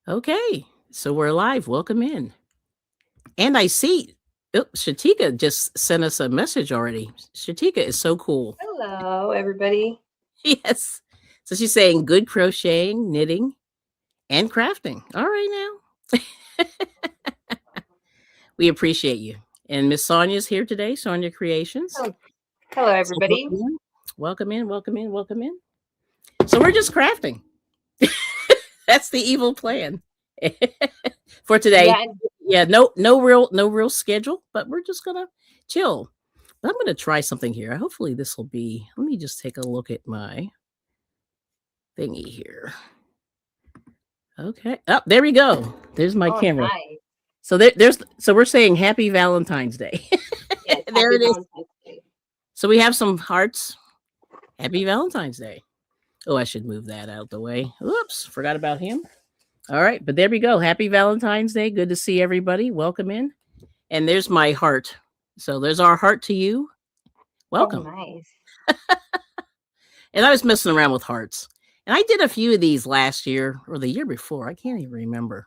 Okay, so we're live. Welcome in. And I see, oh, Shatika just sent us a message already. Shatika is so cool. Hello, everybody. Yes. So she's saying good crocheting, knitting, and crafting. All right now. We appreciate you. And Miss Sonia's here today, Sonia Creations. Oh, hello, So everybody. welcome in. Welcome in, welcome in, welcome in. So we're just crafting. That's the evil plan for today. Yeah, and Yeah, no real schedule, but we're just gonna chill. But I'm gonna try something here. Hopefully this will be, let me just take a look at my thingy here. Okay. Oh, there we go. There's my oh, camera. nice. So we're saying happy Valentine's Day. Yes, There happy it is. Valentine's Day. So we have some hearts. Happy Valentine's Day. Oh, I should move that out the way. Oops, forgot about him. All right, but there we go. Happy Valentine's Day. Good to see everybody. Welcome in. And there's my heart. So there's our heart to you. Oh, Welcome. nice. And I was messing around with hearts. And I did a few of these last year or the year before. I can't even remember.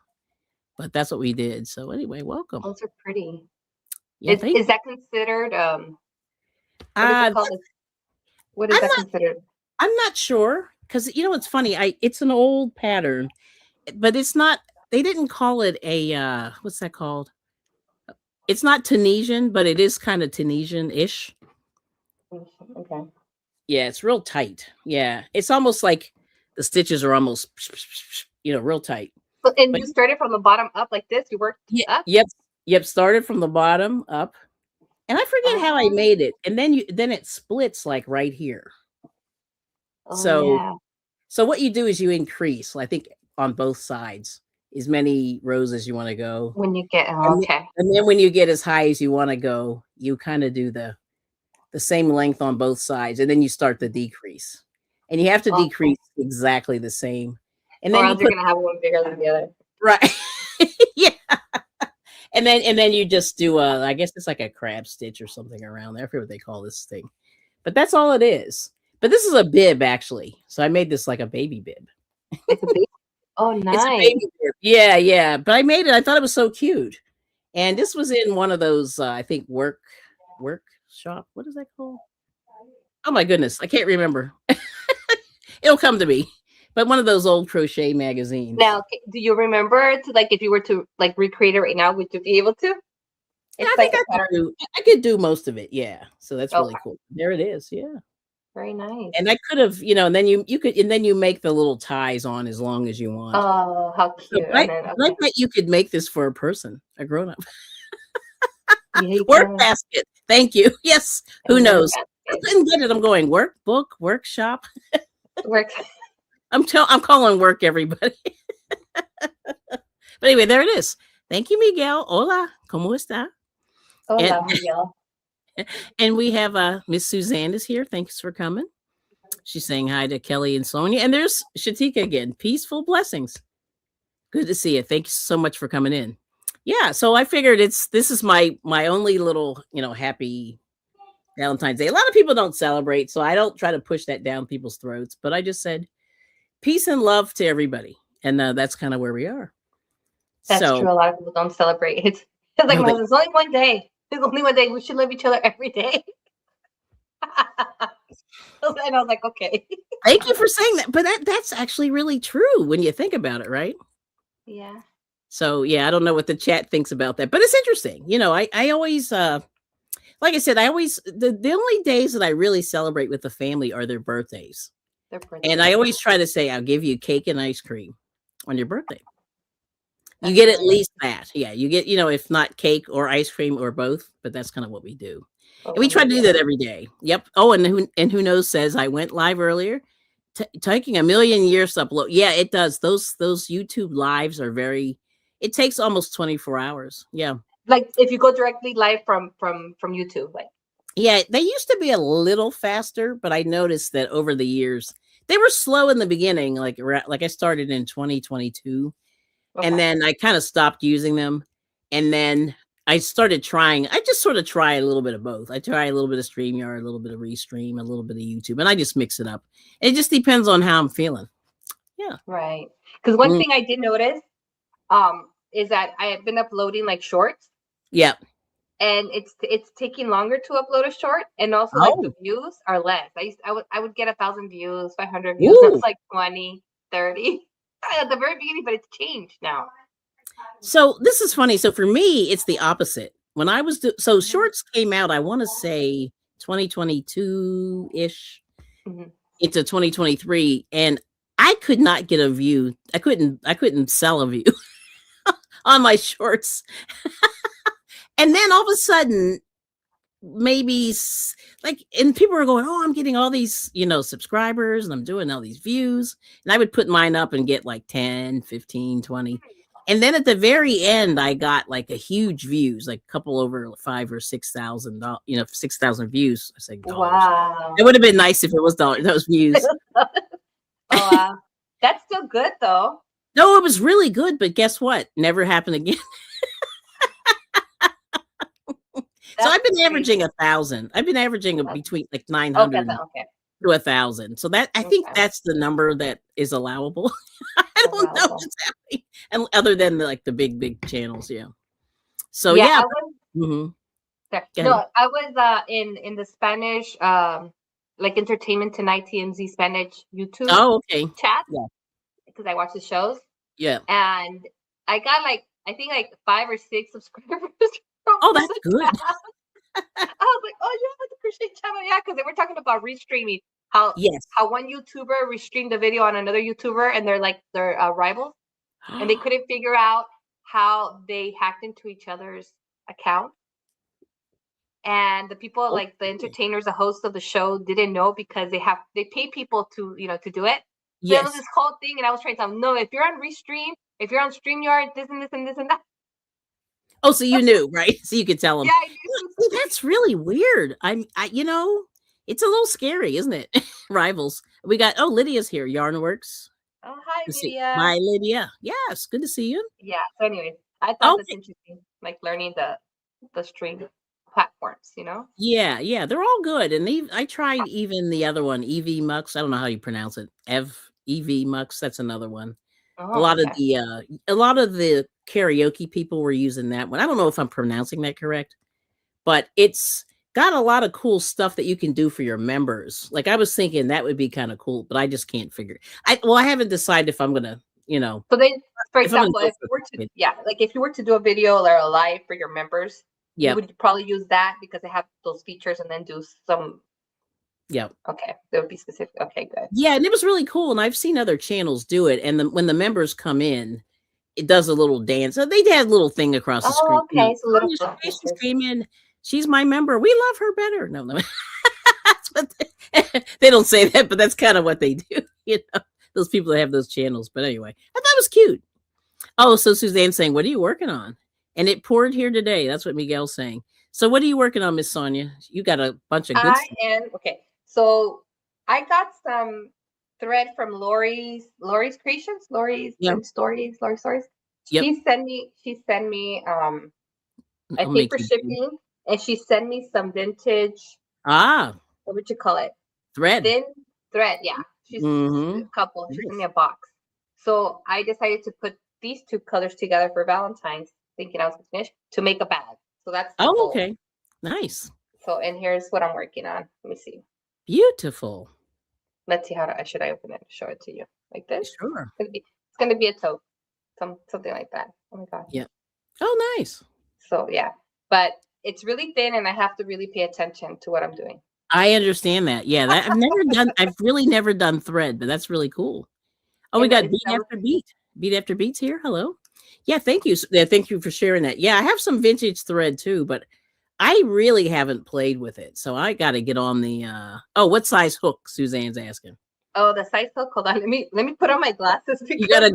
But that's what we did. So anyway, welcome. Those are pretty. Yeah, thank Is that considered what is it uh called? What is I'm that not considered? I'm not sure cuz it's funny. It's an old pattern, but it's not, they didn't call it a what's that called? It's not Tunisian, but it is kind of Tunisian-ish. Okay. Yeah, it's real tight. Yeah. It's almost like the stitches are almost real tight. And But you started from the bottom up like this. You worked yeah, up. yep, started from the bottom up. And I forget how I Oh, made it. And then it splits like right here. oh So yeah. what you do is you increase, I think, on both sides as many rows as you want to go. When you get And then, okay. and then when you get as high as you want to go, you kind of do the same length on both sides, and then you start the decrease. And you have to Okay. decrease exactly the same. And Or then you else you're put gonna have one bigger than the other. right. Yeah. And then you just do I guess it's like a crab stitch or something around there. I forget what they call this thing. But that's all it is. But this is a bib actually. So I made this like a baby bib. It's a big. Oh, It's a nice. baby bib. Yeah, yeah. But I made it. I thought it was so cute. And this was in one of those I think workshop. What is that called? Oh my goodness, I can't remember. It'll come to me. But one of those old crochet magazines. Now, do you remember to like if you were to like recreate it right now, would you be able to? Yeah, It's I like think a I could pattern. do I could do most of it. Yeah. So that's really Okay, cool. There it is. Yeah. very nice. And I could have, and then you could, and then you make the little ties on as long as you want. Oh, how So, cute! And then but I okay, bet you could make this for a person, a grown up. yeah, you Work can basket. Thank you. Yes. a Who work knows? I basket. couldn't get it. I'm going workbook, workshop. Work. I'm calling work everybody. But anyway, there it is. Thank you, Miguel. Hola, ¿cómo está? And Hola, Miguel. and we have Miss Suzanne is here. Thanks for coming. She's saying hi to Kelly and Sonia. And there's Shatika again. Peaceful blessings. Good to see you. Thanks so much for coming in. Yeah, so I figured this is my only little, happy Valentine's Day. A lot of people don't celebrate, so I don't try to push that down people's throats, but I just said peace and love to everybody. And that's kind of where we are. That's So, true. A lot of people don't celebrate. It's like no, my husband, it's only one day. It's only one day. We should love each other every day. And I was like, okay. thank you for saying that. But that's actually really true when you think about it, right? Yeah, So yeah, I don't know what the chat thinks about that, but it's interesting. I always like I said, I always the only days that I really celebrate with the family are their birthdays. their And birthdays. I always try to say I'll give you cake and ice cream on your birthday. You That's get at nice. least that. Yeah, you get, if not cake or ice cream or both, but that's kind of what we do. What And we we try to do, do yeah. that every day. Yep. Oh, and who knows says I went live earlier. Taking a million years to upload. Yeah, it does. Those YouTube lives are very, it takes almost 24 hours. Yeah. Like if you go directly live from YouTube, like Yeah, they used to be a little faster, but I noticed that over the years they were slow in the beginning. Like I started in 2022, and okay. then I kind of stopped using them, and then I started trying. I just sort of try a little bit of both. I try a little bit of StreamYard, a little bit of Restream, a little bit of YouTube, and I just mix it up. It just depends on how I'm feeling. Yeah. Right. Because one Mm, thing I did notice is that I have been uploading like shorts, Yeah. and it's taking longer to upload a short, and also like the Oh. views are less. I would get 1,000 views, 500 views. Now Ooh. it's like 20, 30 at the very beginning, but it's changed now. So this is funny. So for me, it's the opposite. When I was so shorts came out, I want to say 2022 ish Mhm. into 2023, and I could not get a view. I couldn't sell a view on my shorts. And then all of a sudden, maybe like, and people were going, oh, I'm getting all these, subscribers, and I'm doing all these views. And I would put mine up and get like 10, 15, 20. And then at the very end, I got like a huge views, like a couple over 5 or 6,000, 6,000 views. I said, dollars. Wow. It would have been nice if it was those views. Oh wow. That's still good though. No, it was really good, but guess what? Never happened again. So I've been averaging 1,000. I've been averaging between like 900 Okay. to 1,000. So that I think Okay. that's the number that is allowable. I don't know Allowable. what's happening, and other than the big channels, yeah. So Yeah, yeah. I was Mhm. there. Go No, ahead. I was in the Spanish like Entertainment Tonight TMZ Spanish YouTube Oh, okay. chat Yeah. because I watch the shows, Yeah. and I got like I think like 5 or 6 subscribers from Oh, that's the good. chat. I was like, oh yeah, that's a Christian channel, yeah, because they were talking about restreaming. How Yes. one YouTuber restreamed a video on another YouTuber, and they're like they're rivals, and they couldn't figure out how they hacked into each other's account. And the people, like the Okay. entertainers, the hosts of the show, didn't know because they pay people to to do it. So there was Yes. this whole thing, and I was trying to tell them, no, if you're on Restream, if you're on StreamYard, this and this and this and that. Oh, so you knew, right? So you could tell them. Yeah, I knew. That's really weird. It's a little scary, isn't it? Rivals. We got Lydia's here. Yarnworks. Oh, hi, Let's see. Lydia. Bye, Lydia. Yes, good to see you. Yeah. So, anyways, I thought that's Okay. interesting, like learning the stream platforms. Yeah, they're all good. And I tried even the other one, EV Mux. I don't know how you pronounce it. EV Mux. That's another one. A Oh, lot of okay. the karaoke people were using that one. I don't know if I'm pronouncing that correct, but it's got a lot of cool stuff that you can do for your members. Like I was thinking that would be kind of cool, but I just can't figure. I haven't decided if I'm gonna, So then, for if I'm gonna example, go if for you were to, it. like if you were to do a video or a live for your members, you Yep, would probably use that because they have those features, and then do some. yep. Okay, that would be specific. Okay, good. Yeah, and it was really cool. And I've seen other channels do it. And when the members come in, it does a little dance. So they had a little thing across the screen. Oh, okay. So little She just features. came in. She's my member. We love her better. No, no. That's what they don't say that, but that's kind of what they do. Those people that have those channels. But anyway, I thought it was cute. Oh, so Suzanne's saying, what are you working on? And it poured here today. That's what Miguel's saying. So what are you working on, Miss Sonia? You got a bunch of good I stuff. am okay. So I got some thread from Lori's Creations, Lori's Yeah. Stories, Lori Stories. Yep. She sent me I I'll paid make for you- shipping, and she sent me some vintage, Ah, what would you call it? thread. Thin thread, yeah. She's Mhm. a couple. She sent Nice. me a box. So I decided to put these two colors together for Valentine's, thinking I was gonna finish to make a bag. So that's the Oh, goal. okay. Nice. So, and here's what I'm working on. Let me see. Beautiful. Let's see should I open it and show it to you like this? Sure. It's gonna be a tote, something like that. Oh my god. Yeah. Oh, nice. So yeah, but it's really thin, and I have to really pay attention to what I'm doing. I understand that. Yeah, I've really never done thread, but that's really cool. Oh, we And got it's beat never- after beat. Beat after beats here. Hello. Yeah, thank you. Yeah, thank you for sharing that. Yeah, I have some vintage thread too, but I really haven't played with it. So I got to get on the what size hook? Suzanne's asking. Oh, the size hook. Hold on. Let me put on my glasses. You gotta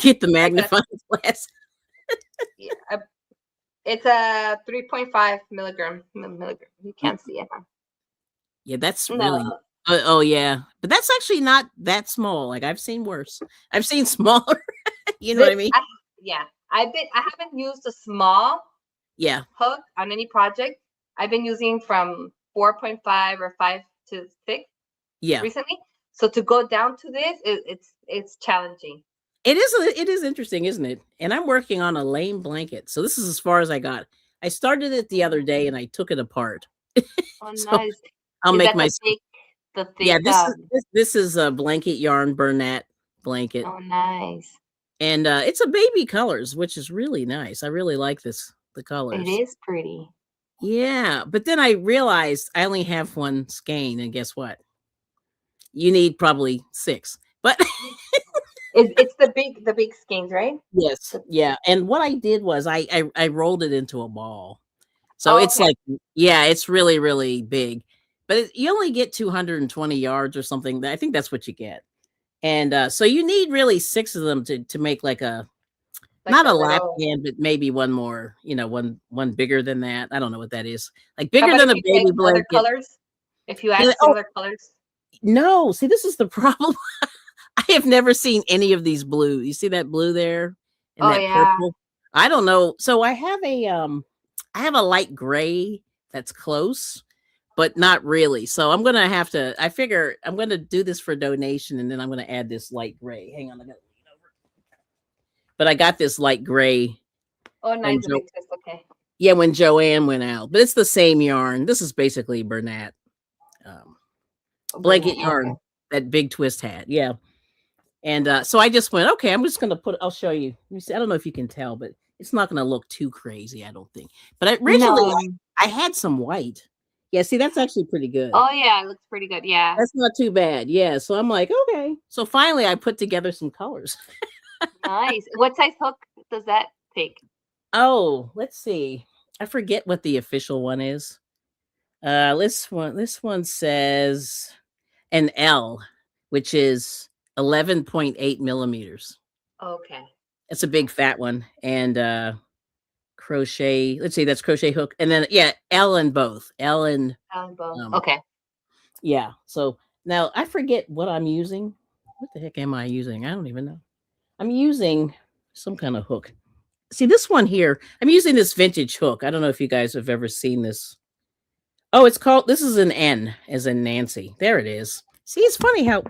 get the magnifying glass. Yeah, it's a 3.5 milligram. You can't see it. Huh? Yeah, that's No. really. Oh yeah, but that's actually not that small. Like I've seen worse. I've seen smaller. You know what I mean? Yeah, I haven't used a small Yeah. hook on any project. I've been using from 4.5 or 5 to 6 Yeah. recently. So to go down to this, it's challenging. It is interesting, isn't it? And I'm working on a lame blanket. So this is as far as I got. I started it the other day and I took it apart. Oh, So nice. I'll Is make that my the yeah, thick, this is a blanket yarn Bernat blanket. oh, nice. And it's a baby colors, which is really nice. I really like the It colors. is pretty. Yeah, but then I realized I only have one skein, and guess what? You need probably 6. But It's the big skeins, right? yes, yeah. And what I did was I rolled it into a ball. So Oh, it's okay. like yeah, it's really really big. But you only get 220 yards or something. I think that's what you get. And so you need really 6 of them to make like a Like not a a lap little. band, but maybe one more, one bigger than that. I don't know what that is. Like How bigger about than if a you take baby other blanket. colors? If you add Yeah, oh, similar colors? no, see, this is the problem. I have never seen any of these blue. You see that blue there and Oh, that yeah. purple? I don't know. So I have a light gray that's close, but not really. So I'm gonna have to. I figure I'm gonna do this for donation, and then I'm gonna add this light gray. Hang on, I got. But I got this light gray Oh, when nice. The big twist. Okay. yeah, when Joanne went out. But it's the same yarn. This is basically Bernat um, blanket Bernat. Okay. yarn that Big Twist had. Yeah. And so I just went, okay, I'm just going to I'll show you. You see, I don't know if you can tell, but it's not going to look too crazy, I don't think. But originally, No. I had some white. Yeah, see, that's actually pretty good. Oh, yeah. It looks pretty good. Yeah. That's not too bad. Yeah. So I'm like, okay. So finally, I put together some colors. Nice. What size hook does that take? Oh, let's see. I forget what the official one is. This one says an L, which is 11.8 millimeters. Okay. It's a big fat one. And crochet, let's see, that's crochet hook. And then yeah, L in both. L and Okay. yeah. So now I forget what I'm using. What the heck am I using? I don't even know. I'm using some kind of hook. See this one here, I'm using this vintage hook. I don't know if you guys have ever seen this. Oh, this is an N as in Nancy. There it is. See, it's funny how,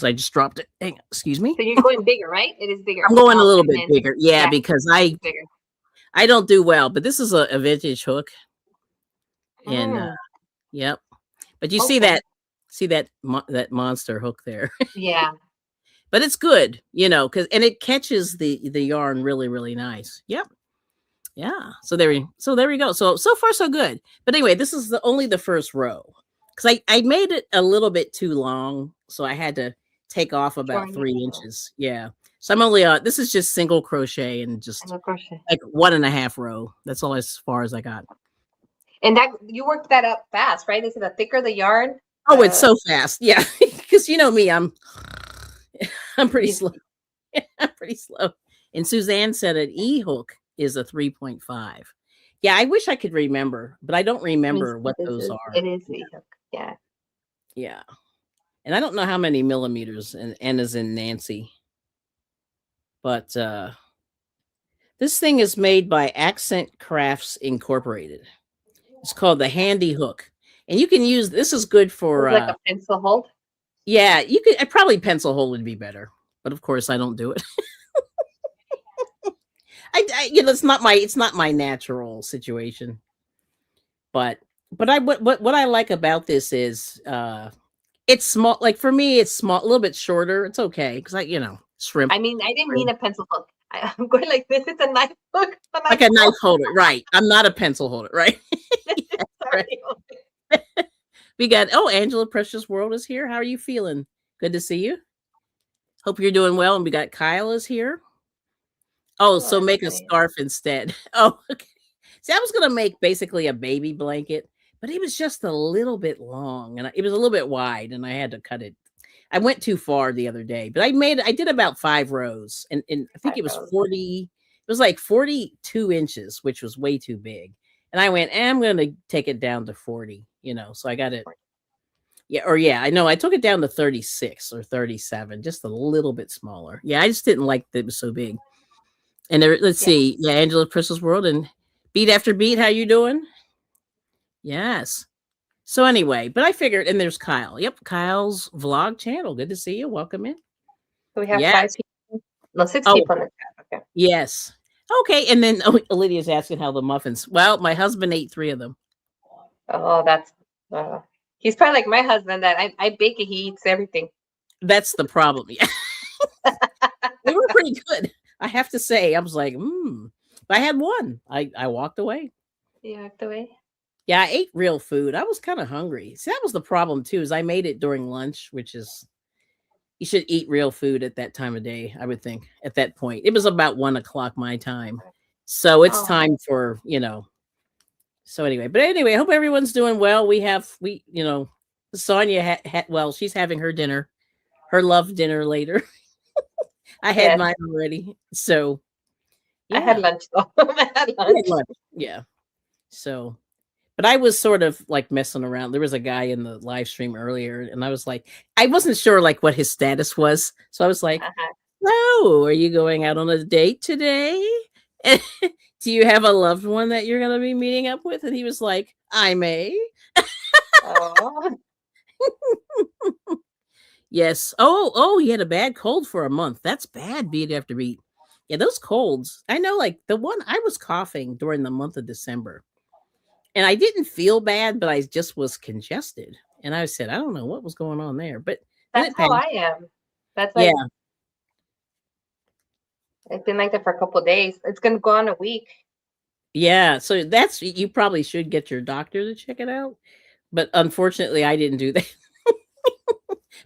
I just dropped it. Hang on, excuse me. So you're going bigger, right? It is bigger. I'm going a little bit Then- bigger. Yeah, because it's bigger. I don't do well, but this is a vintage hook. And yep. But you see Okay. that monster hook there. Yeah. But it's good, and it catches the yarn really, really nice. Yep. Yeah. So there we go. So far so good. But anyway, this is only the first row. Because I made it a little bit too long, so I had to take off about Shorten it 3 a little. inches. Yeah. So I'm only this is just single crochet and just Single crochet. like 1.5 row. That's all as far as I got. And that you worked that up fast, right? Is it the thicker the yarn? Oh, it's so fast. Yeah. Because you know me, I'm pretty Yeah. slow. I'm pretty slow. And Suzanne said an E hook is a 3.5. Yeah, I wish I could remember, but I don't remember what those are. It is the hook. Yeah. Yeah. And I don't know how many millimeters, and N is in Nancy. But this thing is made by Accent Crafts Incorporated. It's called the Handy Hook. And you can use this is good for Like a pencil hold. yeah, you could probably pencil hold would be better. But of course I don't do it. It's not my natural situation. But what I like about this is it's small. Like for me, it's small, a little bit shorter. It's okay because shrimp. I mean, I didn't mean a pencil hook. I'm going like this. It's a knife hook. Like a knife holder, right? I'm not a pencil holder, right? Sorry. We got Angela Precious World is here. How are you feeling? Good to see you. Hope you're doing well. And we got Kyle is here. Oh, so make a scarf instead. Oh, okay. See, I was gonna make basically a baby blanket, but it was just a little bit long and it was a little bit wide, and I had to cut it. I went too far the other day, but I did about 5 rows, and I think it was 40. It was like 42 inches, which was way too big. And I went, I'm gonna take it down to 40. So I got it. Yeah, I know. I took it down to 36 or 37, just a little bit smaller. Yeah, I just didn't like that it was so big. And let's see. Yeah, Angela Precious World and Beat After Beat. How you doing? Yes. So anyway, but I figured, and there's Kyle. Yep, Kyle's vlog channel. Good to see you. Welcome in. So we have 5 people. No, 6 Oh, people in the chat. Okay. yes. Okay, and then Lydia's asking how the muffins. Well, my husband ate 3 of them. Oh, that's he's probably like my husband that I bake and he eats everything. That's the problem. Yeah. They were pretty good. I have to say, I was like, I had one. I walked away. You walked away. Yeah, I ate real food. I was kind of hungry. See, that was the problem too, is I made it during lunch, which is you should eat real food at that time of day, I would think, at that point. It was about 1 o'clock my time. So it's Oh, time for, so anyway, I hope everyone's doing well. Sonia well, she's having her dinner, her love dinner later. I had yes. mine already. So I had lunch though. I had we had lunch. lunch. Yeah. So, but I was sort of like messing around. There was a guy in the live stream earlier, and I was like, I wasn't sure like what his status was. So I was like, "No, are you going out on a date today? Do you have a loved one that you're going to be meeting up with?" And he was like, "I may." Oh. Yes. Oh, he had a bad cold for a month. That's bad being after beat. Yeah, those colds. I know, like the one I was coughing during the month of December. And I didn't feel bad, but I just was congested. And I said, I don't know what was going on there. But then That's it how passed. I am. That's Yeah. like it's been like that for a couple of days. It's gonna go on a week. Yeah. So you probably should get your doctor to check it out. But unfortunately, I didn't do that.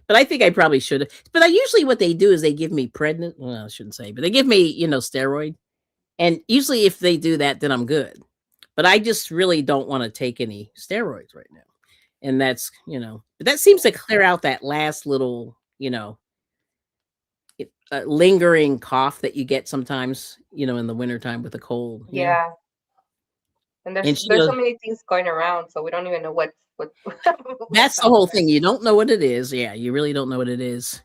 But I think I probably should have. But I usually what they do is they give me prednisone. Well, I shouldn't say, but they give me, steroid. And usually if they do that, then I'm good. But I just really don't want to take any steroids right now. And that's, but that seems to clear out that last little, lingering cough that you get sometimes, in the wintertime with a cold. Yeah. And there's so many things going around, so we don't even know what that's the whole thing. You don't know what it is. Yeah, you really don't know what it is.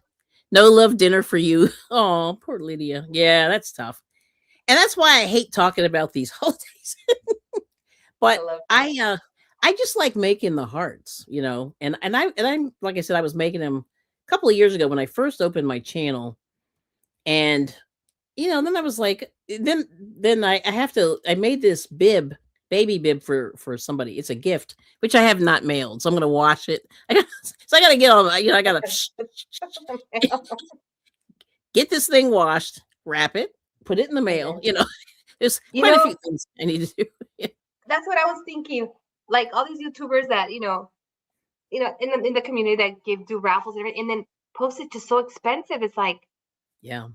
No love dinner for you. Oh, poor Lydia. Yeah, that's tough. And that's why I hate talking about these holidays. But I just like making the hearts, and I'm like I said, I was making them a couple of years ago when I first opened my channel. And then I was like, then I made this baby bib for somebody. It's a gift, which I have not mailed. So I'm gonna wash it. So I gotta get on, I gotta get this thing washed, wrap it, put it in the mail. There's quite a few things I need to do. That's what I was thinking. Like all these YouTubers that, in the community that do raffles and everything, and then postage is so expensive. It's like, yeah.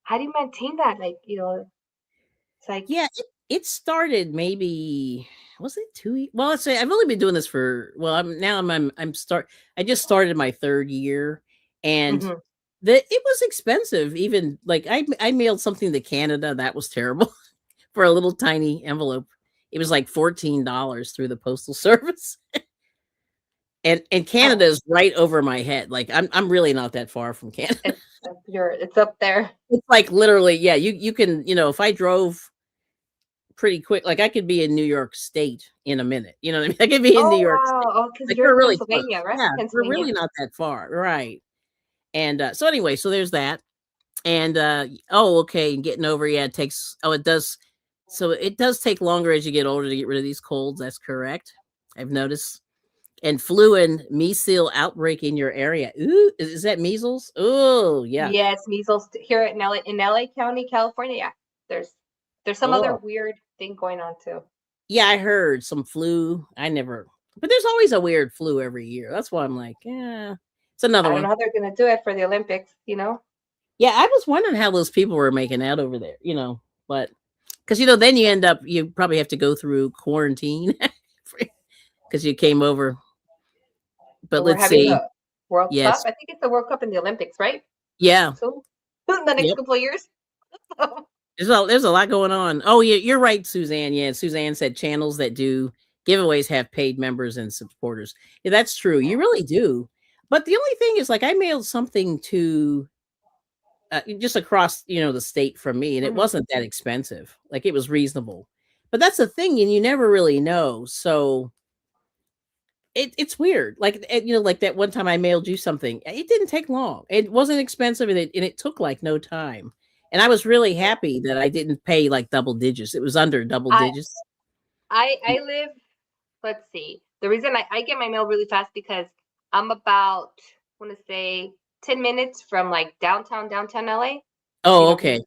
How do you maintain that? Like, it's like, yeah, it started maybe, was it 2 years? Well, let's say I've only been doing this for, well, I just started my 3rd year, and it was expensive. Even like I mailed something to Canada that was terrible for a little tiny envelope. It was like $14 through the postal service. And Canada is right over my head. Like I'm really not that far from Canada. It's up there. It's like literally, yeah, you can, if I drove pretty quick, like I could be in New York State in a minute. You know what I mean? I could be in New York State. Oh, because like, you're in really Pennsylvania, right? Yeah, we're really not that far. Right. And so anyway, so there's that. And okay, getting over, yeah, it does. So it does take longer as you get older to get rid of these colds. That's correct. I've noticed. And flu and measles outbreak in your area. Ooh, is that measles? Oh, yeah. Yes, measles here in LA County, California. Yeah, there's some other weird thing going on too. Yeah, I heard some flu. But there's always a weird flu every year. That's why I'm like, yeah, it's another one. I don't know how they're gonna do it for the Olympics. Yeah, I was wondering how those people were making out over there. But because then you probably have to go through quarantine because you came over. But let's see. World Cup. I think it's the World Cup and the Olympics, right? Yeah. So the next couple of years. There's a lot going on. Oh, yeah, you're right, Suzanne. Yeah, Suzanne said channels that do giveaways have paid members and supporters. Yeah, that's true. You really do. But the only thing is, like, I mailed something to just across, the state from me, and it wasn't that expensive. Like, it was reasonable. But that's the thing, and you never really know. So it's weird. Like, like that one time I mailed you something. It didn't take long. It wasn't expensive, and it took like no time. And I was really happy that I didn't pay like double digits. It was under double I digits. I live. Let's see. The reason I get my mail really fast because I'm about, I want to say, 10 minutes from like downtown LA. Oh, okay.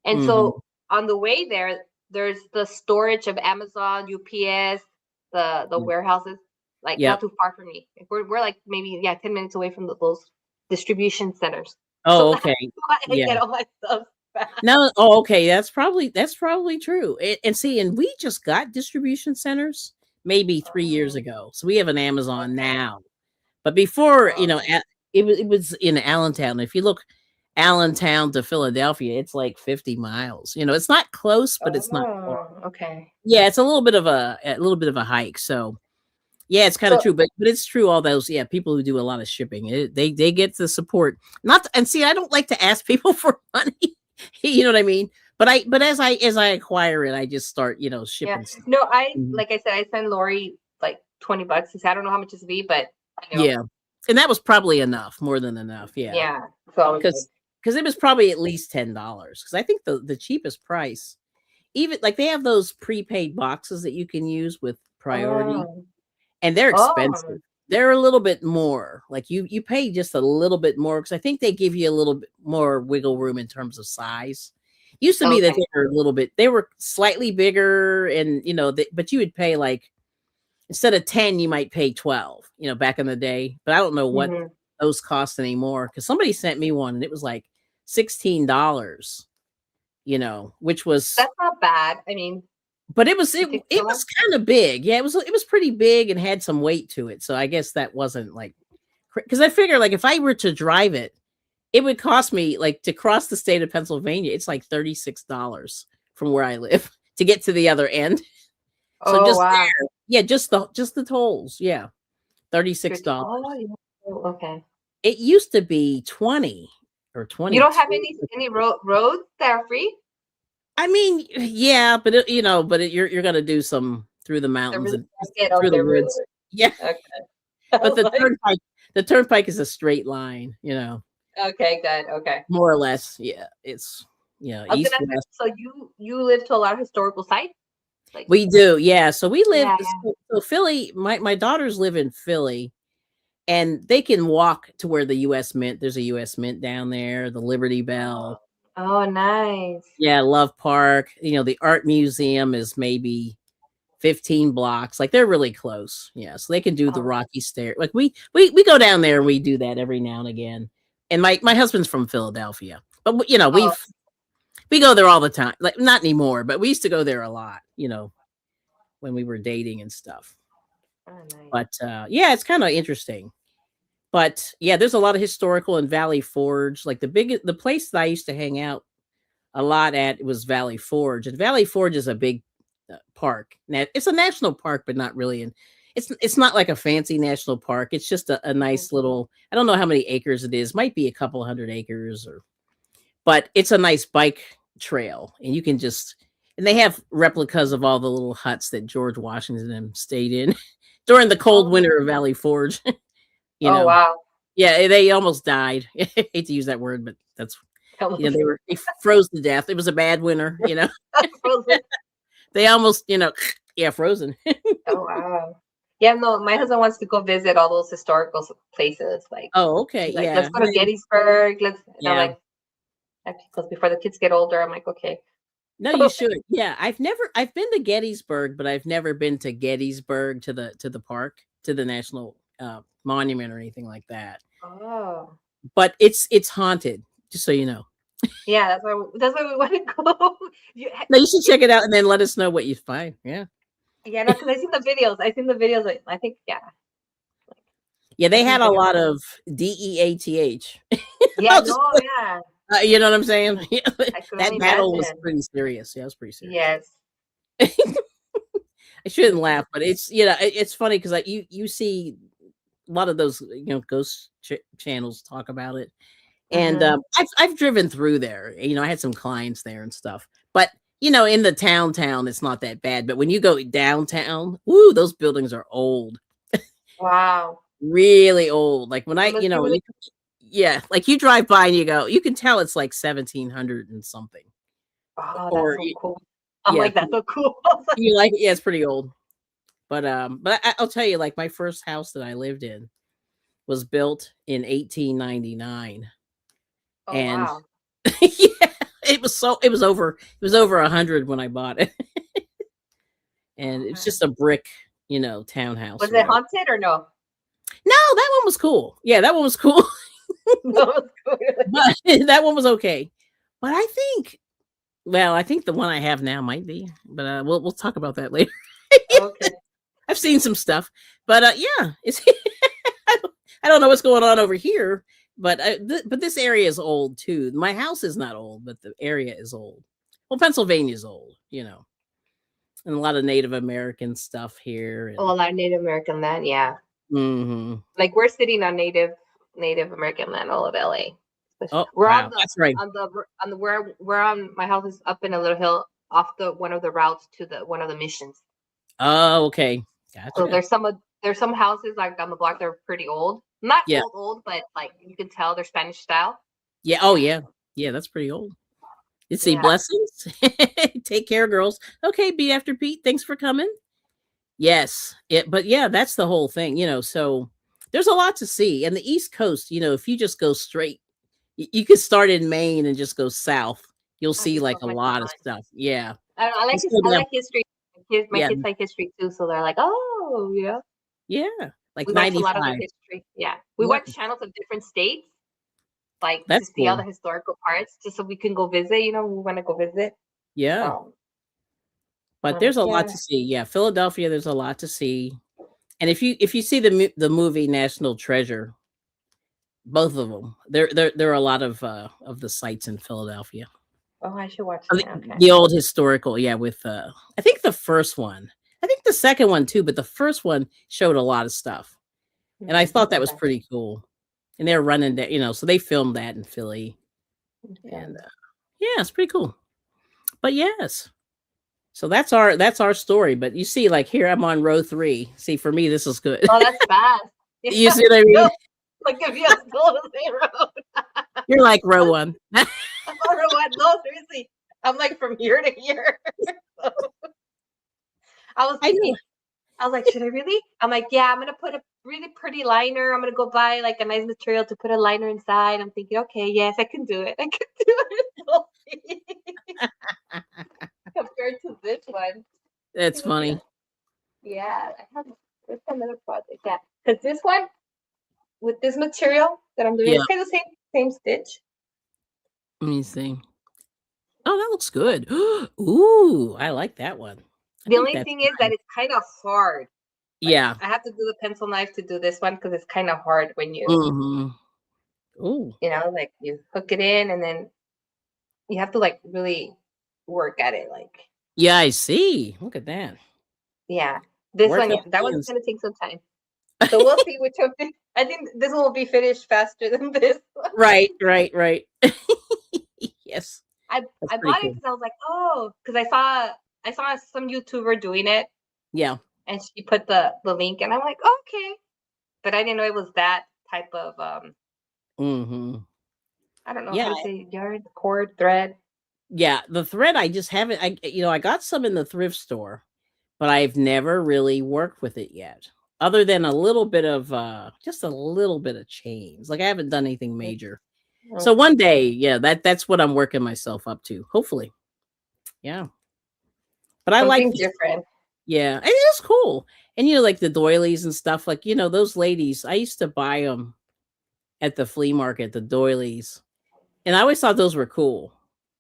And Hmm. so on the way there, there's the storage of Amazon, UPS, the warehouses, like Yep. not too far from me. We're like maybe 10 minutes away from those distribution centers. Oh, So okay. I Yeah. get all my stuff fast. No, oh, okay. That's probably true. And see, and we just got distribution centers maybe 3 years Oh, ago. So we have an Amazon okay. now. But before, Oh, it was in Allentown. If you look Allentown to Philadelphia, it's like 50 miles. It's not close, but it's not far. okay. Yeah, it's a little bit of a hike. So yeah, it's kind of So true, but it's true. All those, people who do a lot of shipping, they get the support. Not and see, I don't like to ask people for money. You know what I mean? But as I acquire it, I just start yeah, shipping stuff. no, I Mhm. like I said, I send Lori like $20. I don't know how much it's be, but I know. Yeah, and that was probably enough, more than enough. Yeah, Yeah. So I was like, because it was probably at least $10. Because I think the cheapest price, even like they have those prepaid boxes that you can use with priority, oh, and they're oh, expensive. They're a little bit more. Like you pay just a little bit more because I think they give you a little bit more wiggle room in terms of size. Used to be that okay. they were slightly bigger, and but you would pay like instead of 10, you might pay 12. Back in the day. But I don't know what Hmm. those cost anymore because somebody sent me one and it was like $16. Which was That's not bad. I mean, but it was it, it takes it so long. was kind of big. Yeah, it was pretty big and had some weight to it. So I guess that wasn't like because I figure like if I were to drive it, it would cost me like to cross the state of Pennsylvania. It's like $36 from where I live to get to the other end. So Oh just wow. there, yeah, just the tolls, yeah, Good. $36. Oh, yeah. Oh, okay. It used to be 20 or You don't have 22. any roads that are free? I mean, yeah, but you're gonna do some through the They're mountains really and get through up the there really. woods. Yeah, Okay. but the Like, turnpike is a straight line, okay, good. Okay. more or less. Yeah, it's I was east gonna say, west. so you live to a lot of historical sites? Like, We do, yeah. So we live. yeah, So Philly. My daughters live in Philly, and they can walk to where the U.S. Mint. There's a U.S. Mint down there. The Liberty Bell. oh, nice. Yeah, Love Park. The art museum is maybe 15 blocks. Like they're really close. Yeah, so they can do the Oh, Rocky Stair. Like we go down there and we do that every now and again. And my husband's from Philadelphia, but oh, we go there all the time. Like not anymore, but we used to go there a lot. When we were dating and stuff. oh, nice. But yeah, it's kind of interesting. But yeah, there's a lot of historical in Valley Forge. Like the place that I used to hang out a lot at was Valley Forge, and Valley Forge is a big park. Now it's a national park, but not really. And it's not like a fancy national park. It's just a nice little. I don't know how many acres it is. Might be a couple hundred acres, but it's a nice bike trail, and you can just. And they have replicas of all the little huts that George Washington stayed in during the cold Oh, winter of Valley Forge. you oh, know, wow. yeah, they almost died. I hate to use that word, but that's they froze to death. It was a bad winter. Frozen. They almost, yeah, frozen. Oh, wow. Yeah, no, my husband wants to go visit all those historical places. Like, Oh, okay, he's like, yeah, let's go to Gettysburg. And I'm yeah. like, because before the kids get older, I'm like, okay. No, you should. Yeah, I've been to Gettysburg, but I've never been to Gettysburg to the park, to the national monument or anything like that. Oh, But it's haunted, just so you know. yeah, that's why we want to go. You, No, you should check it out and then let us know what you find. Yeah. yeah, no, because I seen the videos. I think, yeah, Yeah, I they seen had the a videos. lot of DEATH. Yeah, I'll just no, yeah, you know what I'm saying? I can That only battle was imagine. pretty serious. Yeah, it was pretty serious. Yes. I shouldn't laugh, but it's funny because you see a lot of those ghost channels talk about it, and Mm-hmm. I've driven through there. I had some clients there and stuff, but in the town, it's not that bad. But when you go downtown, woo, those buildings are old, Wow. really old. Like when It must be when really. Yeah, like you drive by and you go, you can tell it's like 1700 and something. Oh, that's Or so cool. I'm yeah, like, that's so cool. you like yeah, it's pretty old. But I'll tell you, like my first house that I lived in was built in 1899, Oh and wow. yeah, it was over 100 when I bought it, and Oh it's man. just a brick, townhouse Was or it whatever. haunted or no? No, that one was cool. Yeah, that one was cool, No, it's cool. but that one was okay. But I think the one I have now might be, but we'll talk about that later. Okay. I've seen some stuff, but yeah, it's I don't know what's going on over here, but but this area is old too. My house is not old, but the area is old. Well, Pennsylvania's old, and a lot of Native American stuff here. Oh, a lot of Native American land, yeah. Mhm. Like we're sitting on Native American land, all of LA. Oh, We're wow, that's right. on the where on my house is up in a little hill off the one of the routes to the one of the missions. Oh, okay, So gotcha. there's some houses like on the block that are pretty old. Not Yeah, old, but like you can tell they're Spanish style. yeah. Oh, yeah, yeah. That's pretty old. Let's see, Yeah. blessings. Take care, girls. Okay, beat after Pete. Thanks for coming. Yes. But yeah, that's the whole thing, so there's a lot to see. And the East Coast, if you just go straight, you could start in Maine and just go south. You'll That's see like so a much lot of fun. stuff. Yeah. I like Just go I down. like history. My Yeah. kids like history too, so they're like, oh, Yeah. Like we watch a lot of the 95. history. Yeah, we Yep. watch channels of different states, like to That's see all cool. the historical parts, just so we can go visit. We want to go visit. Yeah. Um, But there's a lot yeah. to see. Yeah. Philadelphia, there's a lot to see. And if you see the movie National Treasure, both of them, there are a lot of the sites in Philadelphia. Oh, I should watch Oh, that. Okay. the old historical, yeah, with I think the first one. I think the second one too, but the first one showed a lot of stuff. And I thought that was Okay. pretty cool. And they're running that, so they filmed that in Philly. Okay. And yeah, it's pretty cool. But yes. So that's our story. But you see, like here I'm on row 3. See, for me, this is good. Oh, that's fast. You see what I mean? Like if you have still the same road. You're like row 1. Or what? No, seriously. I'm like from year to year. So, I was I know. thinking, I was like, should I really? I'm like, yeah, I'm gonna put a really pretty liner. I'm gonna go buy like a nice material to put a liner inside. I'm thinking, okay, yes, I can do it. I can do it. Compared to this one. That's funny. Yeah, I have there's another project. Yeah, because this one with this material that I'm doing, Yeah. it's kind of the same stitch. Let me see. Oh, that looks good. Ooh, I like that one. I The think only that's thing is that nice. it's kind of hard. Like Yeah. I have to do the pencil knife to do this one because it's kind of hard when Mhm. Ooh. like you hook it in and then you have to like really work at it. Like, Yeah, I see. Look at that. yeah, this Work one, up yeah, that one's hands. gonna take some time. So we'll see which one. I think this one will be finished faster than this one. Right, right, right. Yes. I That's I pretty bought it cool. because I was like, oh, because I saw some YouTuber doing it Yeah. and she put the link and I'm like, okay, but I didn't know it was that type of Mhm. I don't know how Yeah, to say yarn, cord, thread. yeah, the thread I just haven't I got some in the thrift store, but I've never really worked with it yet. Other than a little bit of just a little bit of chains. Like I haven't done anything major. So Okay. one day, yeah, that's what I'm working myself up to. Hopefully. Yeah. But I like Something these. different. Yeah, and it is cool. And like the doilies and stuff, like those ladies. I used to buy them at the flea market, the doilies, and I always thought those were cool.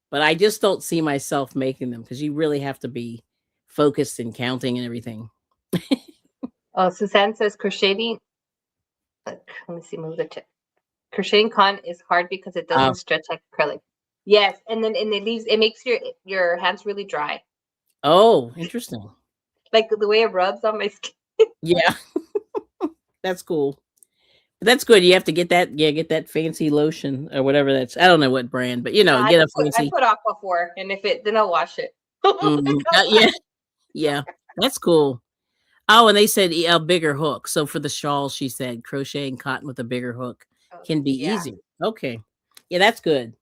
But I just don't see myself making them because you really have to be focused and counting and everything. Oh, Suzanne says crocheting. Let me see, move the tip. Crocheting cotton is hard because it Uh, doesn't stretch like acrylic. Yes, and it makes your hands really dry. oh, interesting. Like the way it rubs on my skin. Yeah, that's cool. But that's good. You have to get that, yeah, get that fancy lotion or whatever that's. I don't know what brand, but I get a I fancy. put Aquaphor, and if it then I'll wash it. Mhm. Yeah, yeah, that's cool. Oh, and they said a bigger hook. So for the shawl, she said crocheting cotton with a bigger hook. can be Yeah. easy. Okay. Yeah, that's good.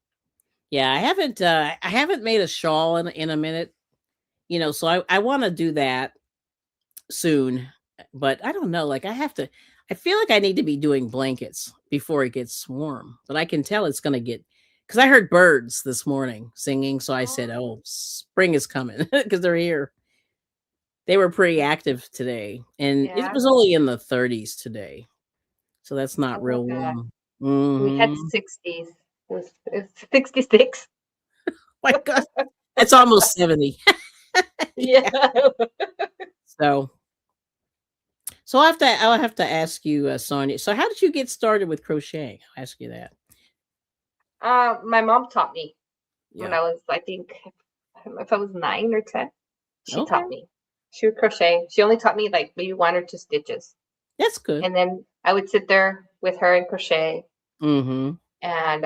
Yeah, I haven't made a shawl in a minute, so I want to do that soon. But I don't know, like I feel like I need to be doing blankets before it gets warm. But I can tell it's going to get cuz I heard birds this morning singing, so I said, Oh, "Oh, spring is coming," cuz they're here. They were pretty active today, and it yeah. was only in the 30s today. So that's I not love real that. warm. We had Mhm. 60s. It's 66. My god. It's almost 70. Yeah. So I'll have to ask you, Sonia. So how did you get started with crocheting? I'll ask you that. My mom taught me when Yeah. I was, I think, I don't know if I was 9 or 10. She Okay. taught me. She would crochet. She only taught me like maybe 1 or 2 stitches, That's good. and then I would sit there with her and crochet. Mhm. And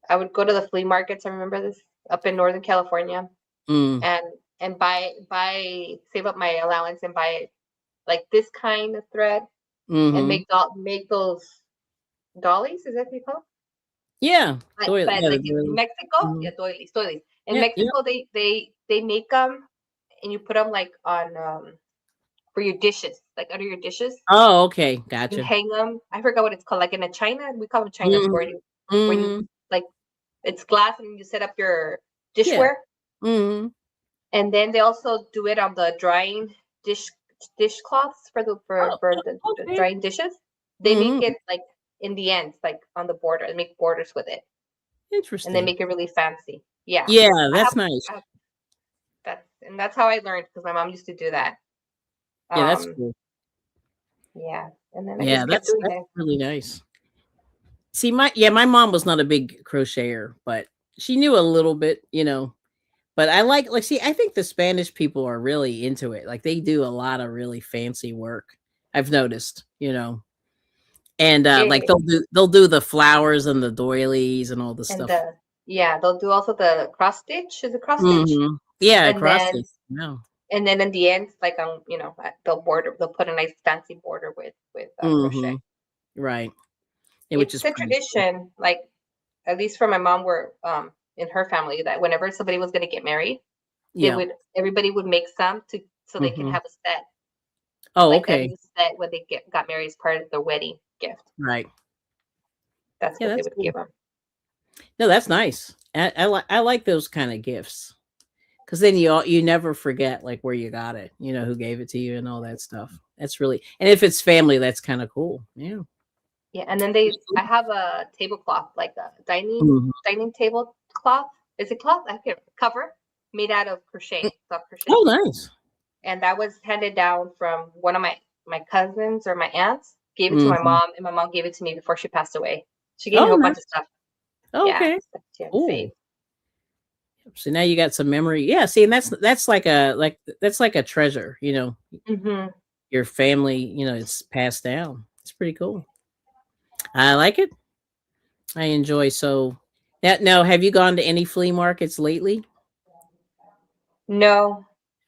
I would go to the flea markets. I remember this up in Northern California, Mm. and buy save up my allowance and buy like this kind of thread and Mhm. make those dollies. Is that what you call? Yeah. But Yeah, the like in doily. Mexico, yeah, Mhm. doilies. In Yep, yep. Mexico, they make them and you put them like on for your dishes, like under your dishes. Oh, okay. You Gotcha. hang them. I forgot what it's called, like in a china. We call them chinas, Mhm. where you Mhm. like it's glass and you set up your Yeah. dishware. Mhm. And then they also do it on the drying dish dishcloths for Oh, the okay. drying dishes. They make Mhm. it like in the ends, like on the border. They make borders with it, and they Interesting. make it really fancy. Yeah, Yeah, I have, that's nice. I have that's how I learned because my mom used to do that. Yeah, that's Um, cool. yeah, and then I Yeah, just kept doing that's it. really nice. See, my mom was not a big crocheter, but she knew a little bit. But I see, I think the Spanish people are really into it. Like they do a lot of really fancy work. I've noticed. And like Eh, they'll do the flowers and the doilies and all the and stuff. they'll do also the cross stitch. Is it cross stitch? Mhm. Yeah, And across then it. Yeah. in the end, like they'll put a nice fancy border with crochet. Mhm. Right. Yeah, which is It's a pretty cool. tradition, like at least for my mom, where in her family, that whenever somebody was going to get married, they Yeah. would everybody would make some to so they can Mhm. have a set, Oh, like a okay. new set when they got married as part of their wedding gift. Right. That's Yeah, what they that's would cool. give them. No, that's nice. I like those kind of gifts. 'Cause then you never forget, like, where you got it, who gave it to you and all that stuff. That's really and if it's family, that's kinda cool. Yeah. Yeah, and then I Absolutely. have a tablecloth, like a Mhm. dining table cloth. Is it cloth? I can't cover made out of Mm. crochet, soft crochet. Oh, nice. And that was handed down from one of my cousins or my aunts. Gave it to my Mhm. mom, and my mom gave it to me before she passed away. She gave me a Oh, whole bunch of nice. stuff. Oh, Yeah, okay. stuff she had Cool. saved. So now you got some memory. Yeah, see, and that's like a treasure, Hmm. your family, it's passed down. It's pretty cool. I like it. I enjoy so now, have you gone to any flea markets lately? No,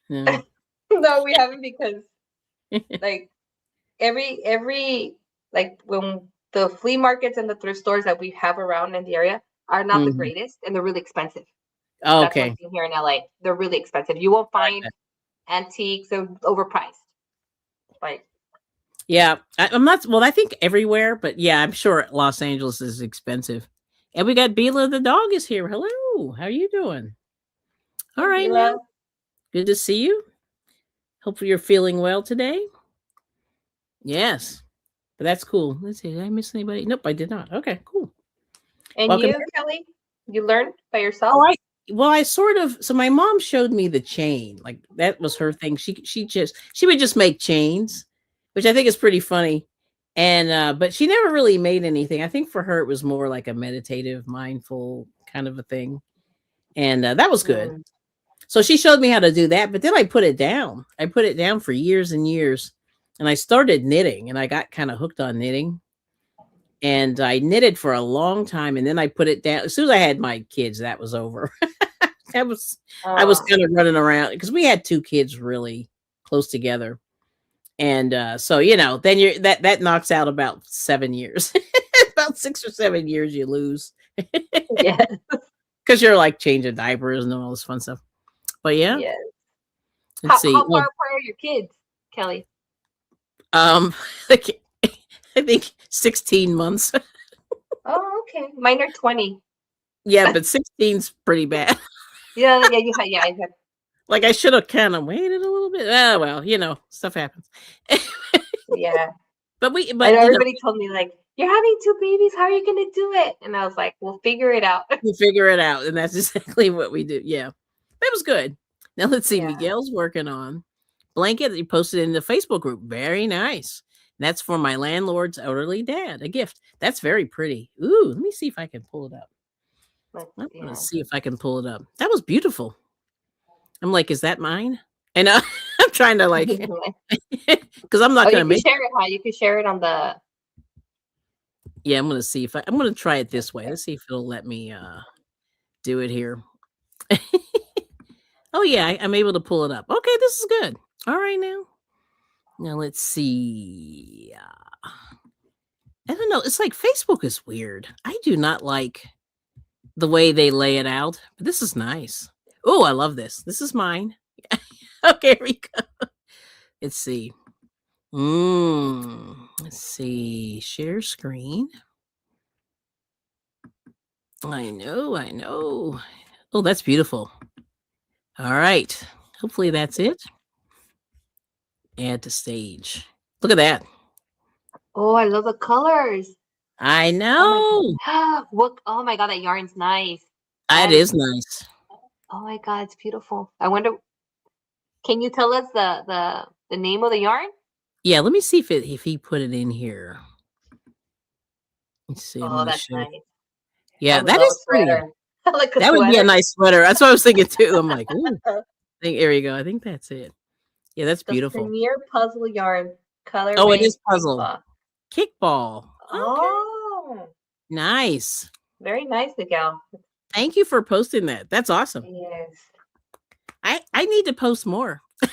No. no, we haven't because like every like when the flea markets and the thrift stores that we have around in the area are not the Mhm. greatest and they're really expensive. Oh, That's one okay. thing here in LA. They're really expensive. You won't find antiques. They're overpriced. Like, Yeah, I'm not. Well, I think everywhere, but yeah, I'm sure Los Angeles is expensive. And we got Bila the dog is here. Hello, how are you doing? All hey, right, now. Bila. Good to see you. Hopefully, you're feeling well today. Yes, but that's cool. Let's see. Did I miss anybody? Nope, I did not. Okay, cool. And Welcome. you, Kelly, you learned by yourself? Oh, I sort of. So my mom showed me the chain. Like that was her thing. She would just make chains, which I think is pretty funny. And but she never really made anything. I think for her it was more like a meditative, mindful kind of a thing. And that was good. Mm. So she showed me how to do that, but then I put it down. I put it down for years and years. And I started knitting and I got kind of hooked on knitting. And I knitted for a long time and then I put it down. As soon as I had my kids, that was over. that was I was Uh, kind of running around because we had two kids really close together. And so then you're that knocks out about 7 years. About 6 or 7 years you lose. Yeah. Because you're like changing diapers and all this fun stuff. But yeah, Yes. let's see. How far apart are your kids, Kelly? Like, I think 16 months. Oh, okay. Mine are 20. Yeah, but 16's pretty bad. Yeah, you have. Like I should have kind of waited a little bit. Ah, well, stuff happens. Yeah. But I know everybody told me like, you're having 2 babies. How are you gonna do it? And I was like, we'll figure it out. we figure it out, and that's exactly what we do. Yeah, that was good. Now let's see. Yeah. Miguel's working on blanket that he posted in the Facebook group. Very nice. That's for my landlord's elderly dad. A gift. That's very pretty. Ooh, let me see if I can pull it up. I'm gonna see if I can pull it up. That was beautiful. I'm like, is that mine? And I'm trying to like, because I'm not gonna share it. How you can share it on the. Yeah, I'm gonna see if I'm gonna try it this way. Let's see if it'll let me do it here. Oh yeah, I'm able to pull it up. Okay, this is good. All right now let's see. I don't know. It's like Facebook is weird. I do not like the way they lay it out, but this is nice. Oh, I love this. This is mine. Okay, here we go. Let's see. Let's see. Share screen. I know. Oh, that's beautiful. All right. Hopefully that's it. Add to stage. Look at that. Oh, I love the colors. I know. Look, oh my god, that yarn's nice. It is nice. Oh my god, it's beautiful. I wonder, can you tell us the name of the yarn? Yeah, let me see if he put it in here. Let's see. Oh, that's nice. Yeah, that is pretty. Like that would be a nice sweater. That's what I was thinking too. I'm like, ooh. There you go. I think that's it. Yeah, that's beautiful. Premier Puzzle Yarn color. Oh, it is puzzle. Kickball. Oh, okay. Nice. Very nice, Miguel. Thank you for posting that. That's awesome. Yes. I need to post more. I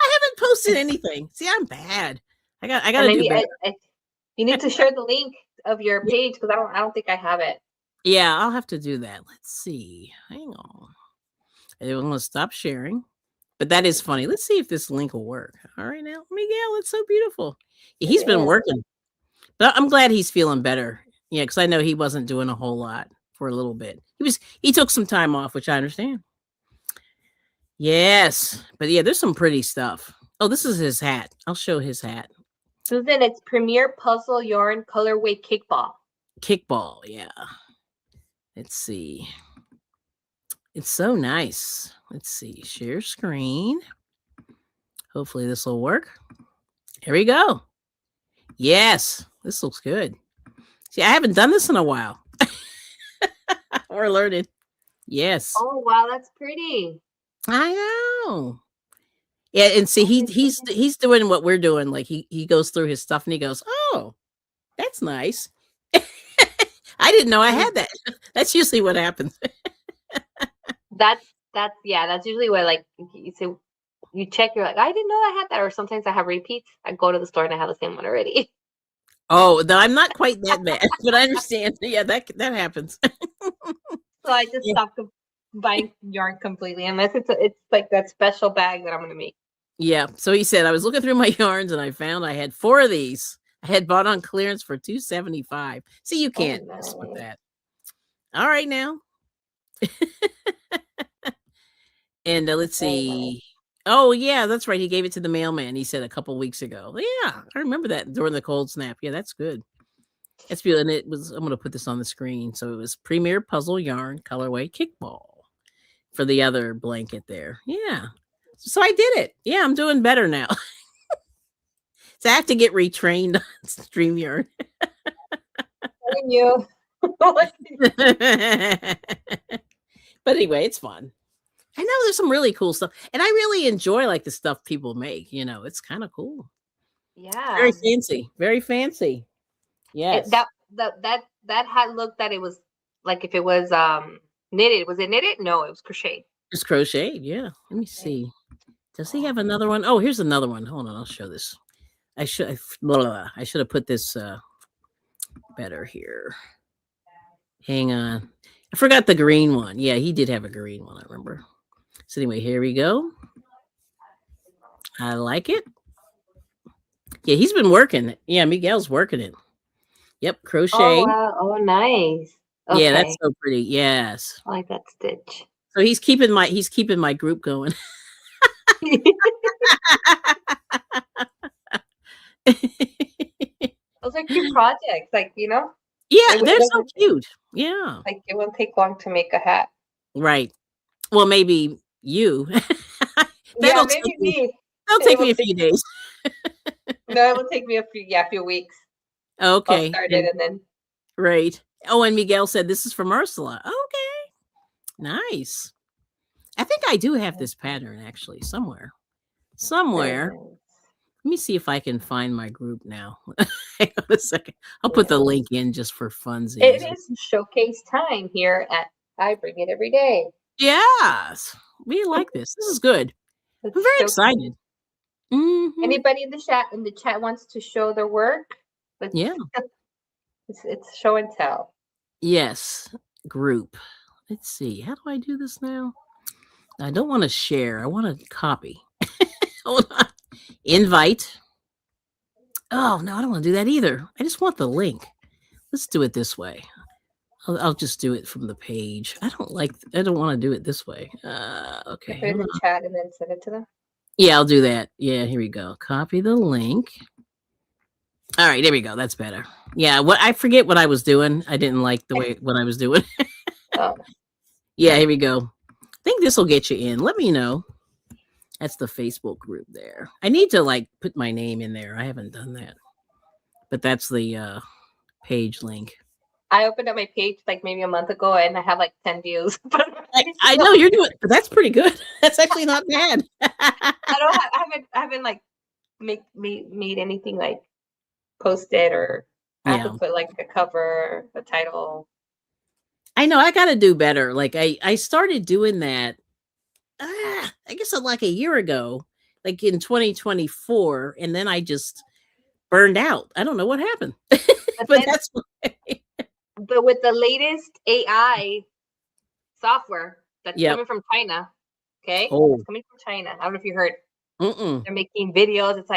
haven't posted anything. See, I'm bad. I got to do better. You need to share the link of your page because I don't think I have it. Yeah, I'll have to do that. Let's see. Hang on. I'm going to stop sharing. But that is funny. Let's see if this link will work. All right now. Miguel, it's so beautiful. Yeah, he's been working. But I'm glad he's feeling better. Yeah, because I know he wasn't doing a whole lot for a little bit. He took some time off, which I understand. Yes. But yeah, there's some pretty stuff. Oh, this is his hat. I'll show his hat. Susan, it's Premier Puzzle Yarn Colorway Kickball. Kickball, yeah. Let's see. It's so nice. Let's see. Share screen. Hopefully this will work. Here we go. Yes, this looks good. See, I haven't done this in a while. We're learning. Yes. Oh wow, that's pretty. I know. Yeah, and see, he's doing what we're doing. Like he goes through his stuff and he goes, "Oh, that's nice." I didn't know I had that. That's usually what happens. That's usually what, like, you say, you check, you're like, I didn't know I had that. Or sometimes I have repeats. I go to the store and I have the same one already. Oh, no, I'm not quite that bad, but I understand. Yeah, that happens. So I just stopped buying yarn completely, unless it's like that special bag that I'm gonna make. Yeah. So he said, I was looking through my yarns and I found I had 4 of these. I had bought on clearance for $2.75. See, you can't mess with that. All right now. And let's see. Oh yeah, that's right. He gave it to the mailman. He said a couple weeks ago. Yeah, I remember that during the cold snap. Yeah, that's good. That's beautiful. And I'm going to put this on the screen. So it was Premier Puzzle Yarn Colorway Kickball for the other blanket there. Yeah. So I did it. Yeah, I'm doing better now. So I have to get retrained on StreamYard. You. But anyway, it's fun. I know there's some really cool stuff, and I really enjoy like the stuff people make. It's kind of cool. Yeah, very fancy, very fancy. Yes, that had looked that it was like if it was knitted. Was it knitted? No, it was crocheted. It's crocheted. Yeah. Let me see. Does he have another one? Oh, here's another one. Hold on, I'll show this. I should have put this better here. Hang on. I forgot the green one. Yeah, he did have a green one, I remember. So anyway, here we go. I like it. Yeah, he's been working. Yeah, Miguel's working it. Yep, crochet. Oh wow! Oh nice. Okay. Yeah, that's so pretty. Yes. I like that stitch. So he's keeping my group going. Those are cute projects, like Yeah, It they're so doesn't- cute. Yeah. like it won't take long to make a hat. Right. Well, maybe you. Yeah, That'll maybe take me. me. That'll It take will me a few days. No, it will take me a few weeks. I'll Okay. start it and then Right. Oh, and Miguel said this is from Ursula. Okay. Nice. I think I do have this pattern actually somewhere. Somewhere. Let me see if I can find my group now. Hang on a second. I'll put the link in just for funsies. It is showcase time here at I Bring It Every Day. Yes. We like this. This is good. It's I'm very showcase. excited. Mhm. Anybody in the chat wants to show their work? Yeah. It's show and tell. Yes. Group. Let's see. How do I do this now? I don't want to share. I want to copy. Hold on. Invite. Oh, no, I don't want to do that either. I just want the link. Let's do it this way. I'll just do it from the page. I don't want to do it this way. Okay. Put it in the chat and then send it to them. Yeah, I'll do that. Yeah, here we go. Copy the link. All right, there we go. That's better. Yeah, I forget what I was doing. I didn't like what I was doing. Oh. Yeah, here we go. I think this will get you in. Let me know. That's the Facebook group there. I need to put my name in there. I haven't done that. But that's the page link. I opened up my page maybe a month ago and I have 10 views. I know you're doing, but that's pretty good. That's actually not bad. I haven't made anything posted or I have to put a cover, a title. I know I got to do better. I started doing that. I guess a year ago, in 2024, and then I just burned out. I don't know what happened, but that's. But with the latest AI software that's coming from China, okay? It's coming from China. I don't know if you heard. They're making videos. It's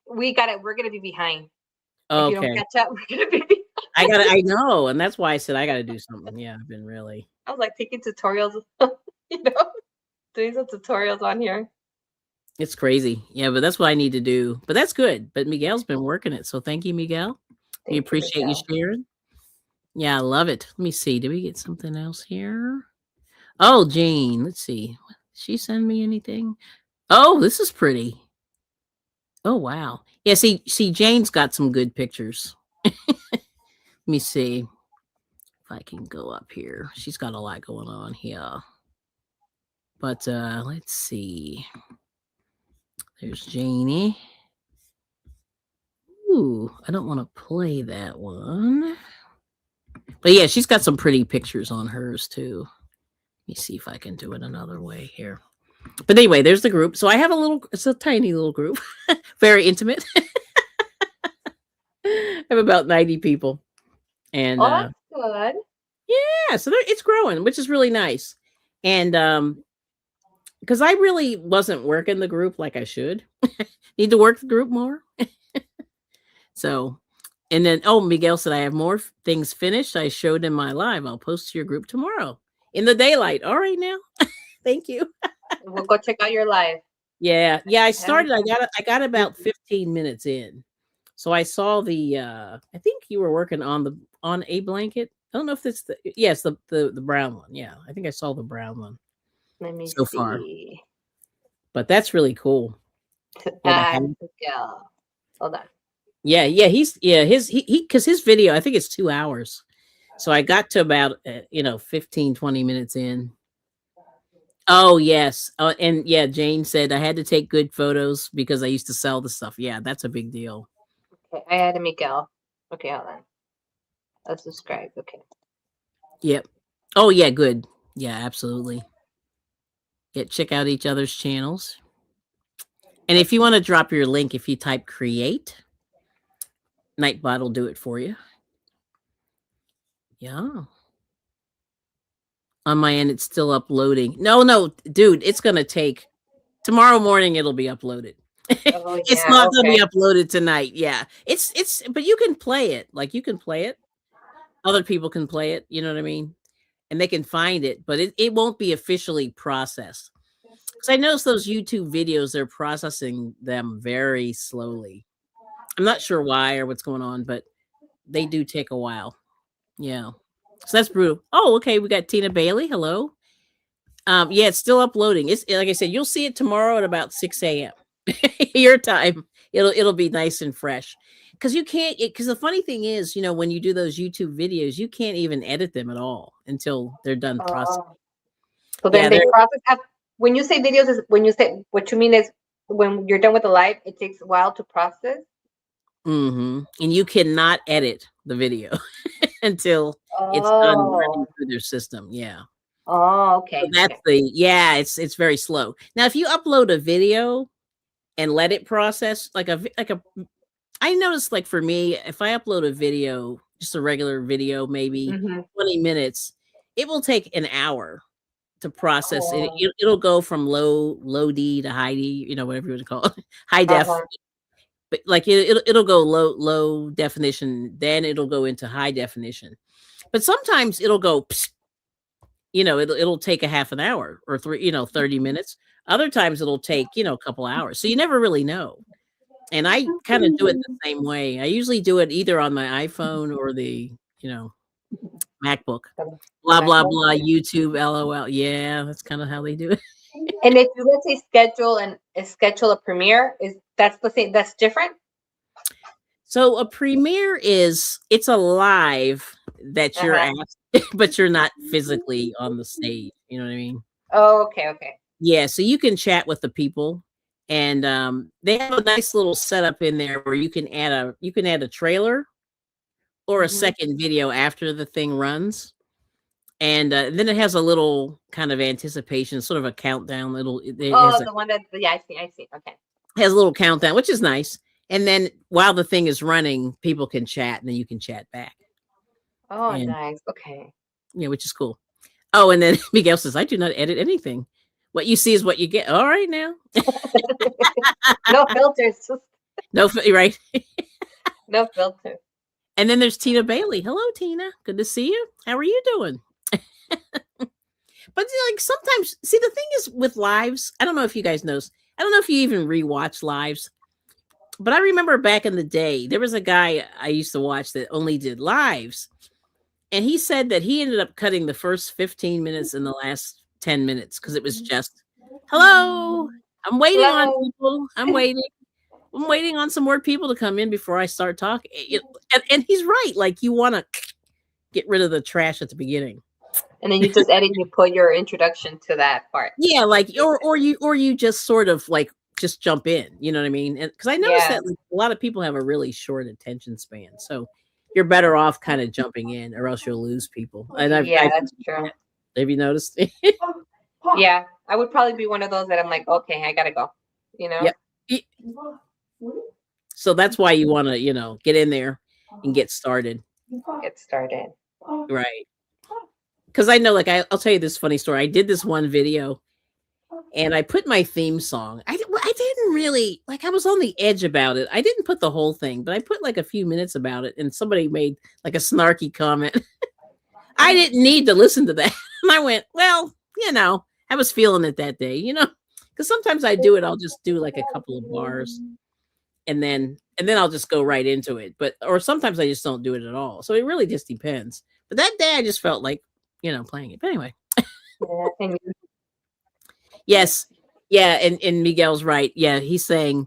we're gonna be behind. If you don't catch up, we're gonna be behind. I know, and that's why I said I gotta do something. Yeah, I've been really. I was taking tutorials, doing some tutorials on here. It's crazy. Yeah, but that's what I need to do. But that's good. But Miguel's been working it. So thank you, Miguel. We appreciate you sharing. Yeah, I love it. Let me see. Did we get something else here? Oh, Jane. Let's see. Did she send me anything? Oh, this is pretty. Oh, wow. Yeah, see, Jane's got some good pictures. Let me see if I can go up here. She's got a lot going on here. But let's see. There's Janie. Ooh, I don't want to play that one. But yeah, she's got some pretty pictures on hers too. Let me see if I can do it another way here. But anyway, there's the group. So I have it's a tiny little group, very intimate. I have about 90 people. And that's good. Yeah, so it's growing, which is really nice. And because I really wasn't working the group like I should. Need to work the group more. So, and then, Miguel said, I have more things finished. I showed in my live. I'll post to your group tomorrow in the daylight. All right now. Thank you. We'll go check out your live. Yeah. I started. I got about 15 minutes in. So I saw I think you were working on a blanket. I don't know if it's the brown one. Yeah. I think I saw the brown one. Let me so see. Far. But that's really cool. Hold on. Yeah, because his video, I think it's 2 hours. So I got to about 15, 20 minutes in. Oh, yes. And yeah, Jane said I had to take good photos because I used to sell the stuff. Yeah, that's a big deal. Okay, I had a Miguel. Okay, hold on. I'll subscribe. Okay. Yep. Oh, yeah, good. Yeah, absolutely. Yeah, check out each other's channels. And if you want to drop your link, if you type create, Nightbot will do it for you. Yeah. On my end, it's still uploading. No, dude, it's gonna take tomorrow morning. It'll be uploaded. Oh It's yeah, not gonna be okay. uploaded tonight. Yeah, it's. But you can play it. Like you can play it. Other people can play it. You know what I mean? And they can find it, but it won't be officially processed. Because I noticed those YouTube videos, they're processing them very slowly. I'm not sure why or what's going on, but they do take a while. Yeah. So that's brutal. Oh, okay. We got Tina Bailey. Hello. Yeah, it's still uploading. It's like I said, you'll see it tomorrow at about 6 a.m. your time. It'll be nice and fresh. Because you can't because the funny thing is, when you do those YouTube videos, you can't even edit them at all until they're done processing. Oh. So Yeah, then they process when you say videos is when you say what you mean is when you're done with the live, it takes a while to process. and you cannot edit the video until it's done running through their system. Yeah. Oh, okay. So that's it's very slow. Now, if you upload a video and let it process I noticed like for me, if I upload a video, just a regular video, maybe 20 minutes, it will take an hour to process it. It'll go from low D to high D, whatever you want to call it, high def. But like it'll go low definition, then it'll go into high definition. But sometimes it'll go, it'll take a half an hour or 30 minutes. Other times it'll take, a couple hours. So you never really know. And I kind of do it the same way. I usually do it either on my iPhone or the, MacBook. Blah, blah, blah, YouTube, LOL. Yeah, that's kind of how they do it. And if you let's say schedule a premiere, that's the same, that's different? So a premiere it's a live that you're at, but you're not physically on the stage. You know what I mean? Oh, okay. Yeah, so you can chat with the people. And they have a nice little setup in there where you can add a trailer or a second video after the thing runs, and then it has a little kind of anticipation, sort of a countdown. The one that I see. Okay, it has a little countdown, which is nice. And then while the thing is running, people can chat, and then you can chat back. Oh, nice. Okay. Yeah, which is cool. Oh, and then Miguel says, "I do not edit anything. What you see is what you get." All right, now. No filters. No, right? No filter. And then there's Tina Bailey. Hello, Tina. Good to see you. How are you doing? But like sometimes, see, the thing is with lives, I don't know if you guys know. I don't know if you even rewatch lives, but I remember back in the day, there was a guy I used to watch that only did lives, and he said that he ended up cutting the first 15 minutes and the last 10 minutes because it was just, hello, I'm waiting on people. I'm waiting on some more people to come in before I start talking. And he's right. Like you want to get rid of the trash at the beginning. And then you just edit, you put your introduction to that part. Yeah, like or you just sort of like just jump in. You know what I mean? And because I noticed that like, a lot of people have a really short attention span, so you're better off kind of jumping in, or else you'll lose people. And that's true. Have you noticed? Yeah, I would probably be one of those that I'm like, okay, I gotta go. Yep. So that's why you want to, get in there and get started. Right. Because I know, like, I'll tell you this funny story. I did this one video and I put my theme song. I didn't really, like, I was on the edge about it. I didn't put the whole thing, but I put like a few minutes about it. And somebody made like a snarky comment. I didn't need to listen to that. And I went, well, I was feeling it that day, because sometimes I do it. I'll just do like a couple of bars and then I'll just go right into it. Or sometimes I just don't do it at all. So it really just depends. But that day I just felt like, playing it. But anyway. Yes. Yeah. And Miguel's right. Yeah. He's saying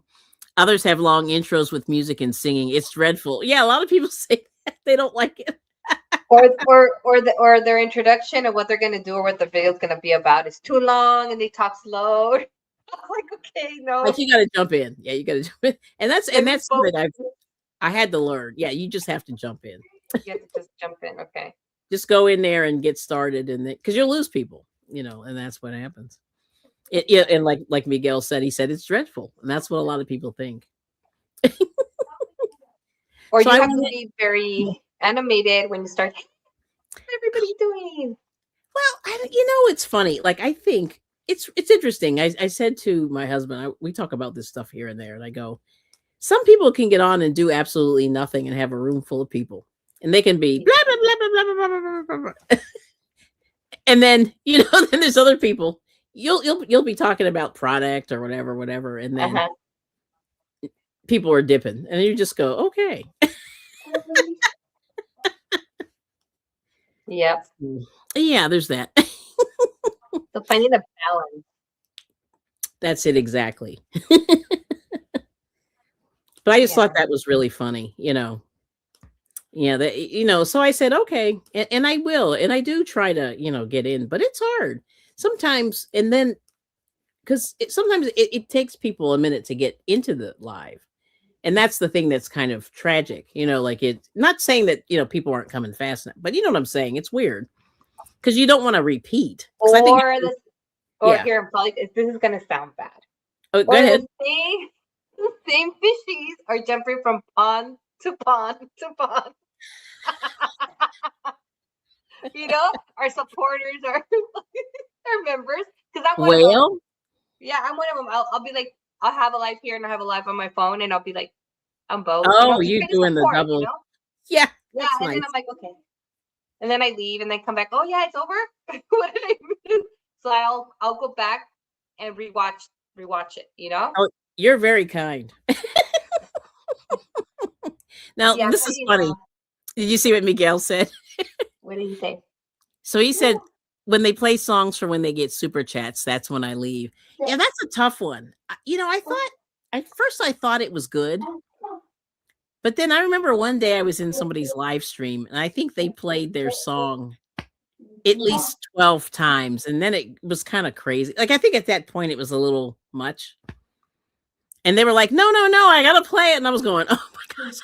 others have long intros with music and singing. It's dreadful. Yeah. A lot of people say that they don't like it. or their introduction of what they're going to do or what the video is going to be about is too long and they talk slow. I'm like, okay, no. Like you got to jump in. Yeah, you got to jump in. And that's something I had to learn. Yeah, you just have to jump in. You have to just jump in. Okay. Just go in there and get started, and because you'll lose people, and that's what happens. Yeah, and like Miguel said, he said it's dreadful, and that's what a lot of people think. Or So you I have to went. be very animated when you start. What's everybody doing? Well, it's funny. Like I think it's interesting. I said to my husband, we talk about this stuff here and there, and I go, some people can get on and do absolutely nothing and have a room full of people, and they can be blah blah blah blah blah blah blah blah blah, blah. And then then there's other people. You'll be talking about product or whatever, and then Uh-huh. people are dipping, and you just go, okay. Yep. Yeah, there's that. So finding a balance. That's it exactly. But I just thought Yeah. that was really funny. Yeah, that so I said, okay, and I will, and I do try to, get in, but it's hard sometimes, and then because sometimes it takes people a minute to get into the live, and that's the thing that's kind of tragic, like it. Not saying that people aren't coming fast enough, but you know what I'm saying. It's weird because you don't want to repeat. 'Cause I think, Or yeah. here in probably this is gonna sound bad. Oh, go Or ahead. the same fishies are jumping from pond to pond to pond. Our supporters are our members. Because I'm one of them. Well, Yeah, I'm one of them. I'll be like, I'll have a live here and I'll have a live on my phone, and I'll be like, I'm both. oh, Just you trying to doing the support, double? Yeah, Yeah, that's and nice. then I'm like, okay. And then I leave and then come back. Oh yeah, it's over. What did I miss? So I'll go back and rewatch it. Oh, you're very kind. Now, Yeah, this so is funny. Did you see what Miguel said? What did he say? So he said, when they play songs for when they get super chats, that's when I leave. Yeah, that's a tough one. I thought at first I thought it was good, but then I remember one day I was in somebody's live stream, and I think they played their song at least 12 times, and then it was kind of crazy. Like I think at that point it was a little much. And they were like, no, I gotta play it. And I was going, oh my gosh.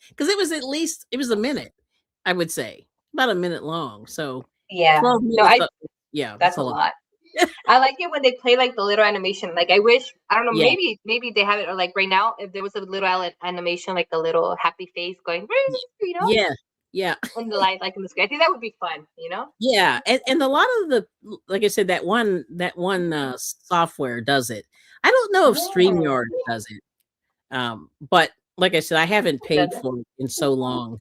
Because it was a minute, I would say. About a minute long. So Yeah. 12 minutes. Yeah, that's a lot. I like it when they play like the little animation. Like I wish, I don't know, Yeah. maybe they have it, or like right now, if there was a little animation, like a little happy face going, Yeah. in the light, like in the screen. I think that would be fun, Yeah. And a lot of the, like I said, that one software does it. I don't know if StreamYard does it. But like I said, I haven't paid for it in so long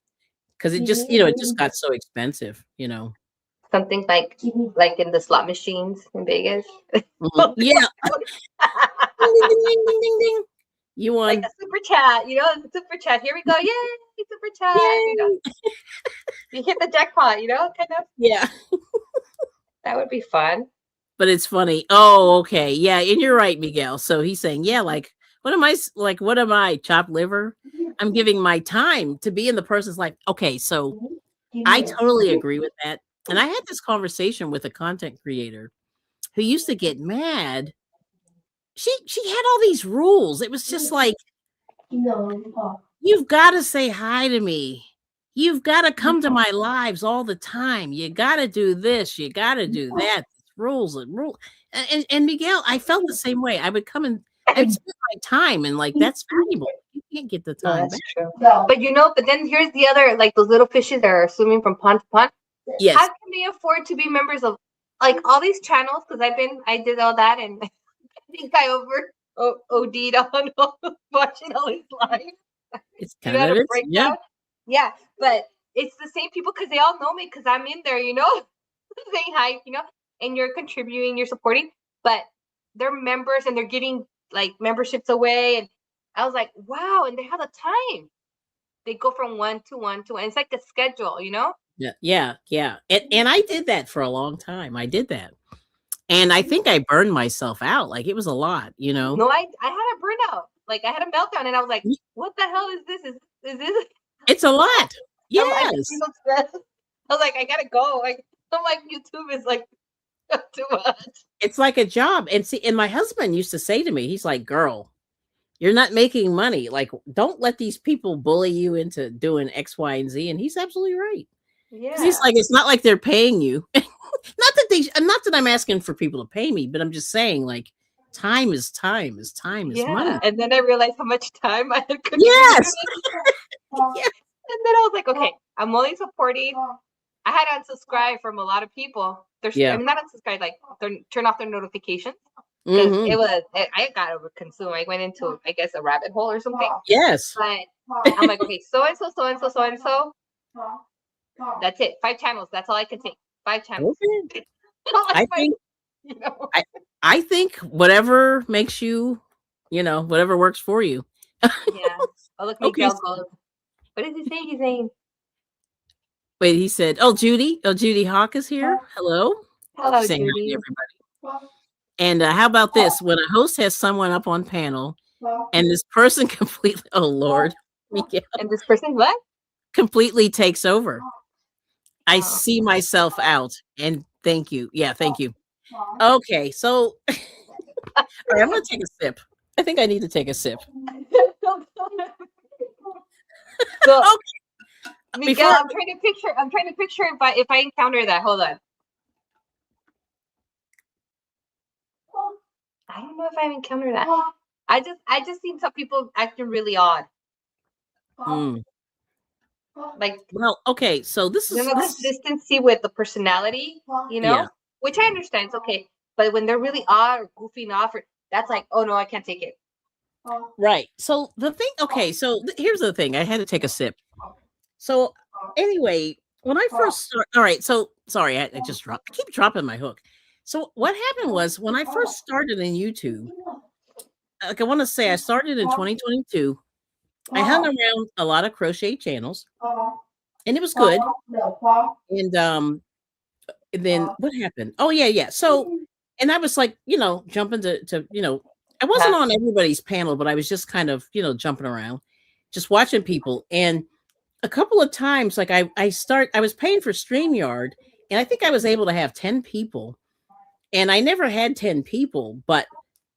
because it just, it just got so expensive, Something like in the slot machines in Vegas. Yeah. Ding, ding, ding, ding, ding, ding. You won. Like a super chat, the super chat. Here we go. Yay, super chat. Yay. You hit the jackpot, kind of. Yeah. That would be fun. But it's funny. Oh, okay. Yeah. And you're right, Miguel. So he's saying, yeah, like, what am I, chopped liver? I'm giving my time to be in the person's life. Okay. So I totally agree with that. And I had this conversation with a content creator who used to get mad. She had all these rules. It was just like, you've got to say hi to me. You've got to come to my lives all the time. You got to do this. You got to do that. Rules. And Miguel, I felt the same way. I would come and I'd spend my time, and like that's valuable. You can't get the time back. True. But then here's the other, like those little fishes that are swimming from pond to pond. Yes. How can they afford to be members of like all these channels? Because I did all that, and I think I OD'd on watching all these lives. It's kind of it. Yeah. Yeah, but it's the same people because they all know me because I'm in there, saying hi, and you're contributing, you're supporting, but they're members and they're getting like memberships away. And I was like, wow, and they have the time. They go from one to one to one. It's like a schedule, Yeah. And I did that for a long time. I did that. And I think I burned myself out. Like it was a lot, No, I had a burnout. Like I had a meltdown, and I was like, what the hell is this? Is this? It's a lot. Yes. I was like, I gotta go. I'm like, YouTube is like too much. It's like a job. And my husband used to say to me, he's like, girl, you're not making money. Like, don't let these people bully you into doing X, Y, and Z. And he's absolutely right. Yeah. He's like, it's not like they're paying you. Not that not that I'm asking for people to pay me, but I'm just saying, like, time is money. And then I realized how much time I had committed. Yes. Yes. And then I was like, okay, I'm only supporting. I had to unsubscribe from a lot of people. Yeah. I mean, not unsubscribe, like turn off their notifications. Because I got overconsumed. I went into, I guess, a rabbit hole or something. Yes. But I'm like, okay, so and so. That's it. 5 channels. That's all I can take. 5 channels. Okay. I think whatever makes you, whatever works for you. Yeah. Oh, look, Miguel goes. What does he say? He's saying. Wait, he said, Judy Hawk is here. Hello. Hello, saying Judy. hi to everybody. And how about this? When a host has someone up on panel and this person completely, oh Lord, Miguel, and this person what? Completely takes over. I see myself out, and thank you. Yeah, thank you. Okay, so all right, I'm gonna take a sip. I think I need to take a sip. So, okay. Miguel, I'm trying to picture if I encounter that. Hold on. I don't know if I've encountered that. I just seen some people acting really odd. Like, well, okay, so this is consistency with the personality, which I understand. It's okay, but when they're really odd or goofing off, that's like, oh no, I can't take it. Right. So the thing, okay, so here's the thing. I had to take a sip. So anyway, when I first started, all right, so sorry, I keep dropping my hook. So what happened was when I first started in YouTube, like I want to say I started in 2022. I hung around a lot of crochet channels, and it was good. And then what happened? Oh yeah. So, and I was like, jumping to I wasn't on everybody's panel, but I was just kind of, jumping around, just watching people. And a couple of times, like I was paying for StreamYard, and I think I was able to have 10 people. And I never had 10 people, but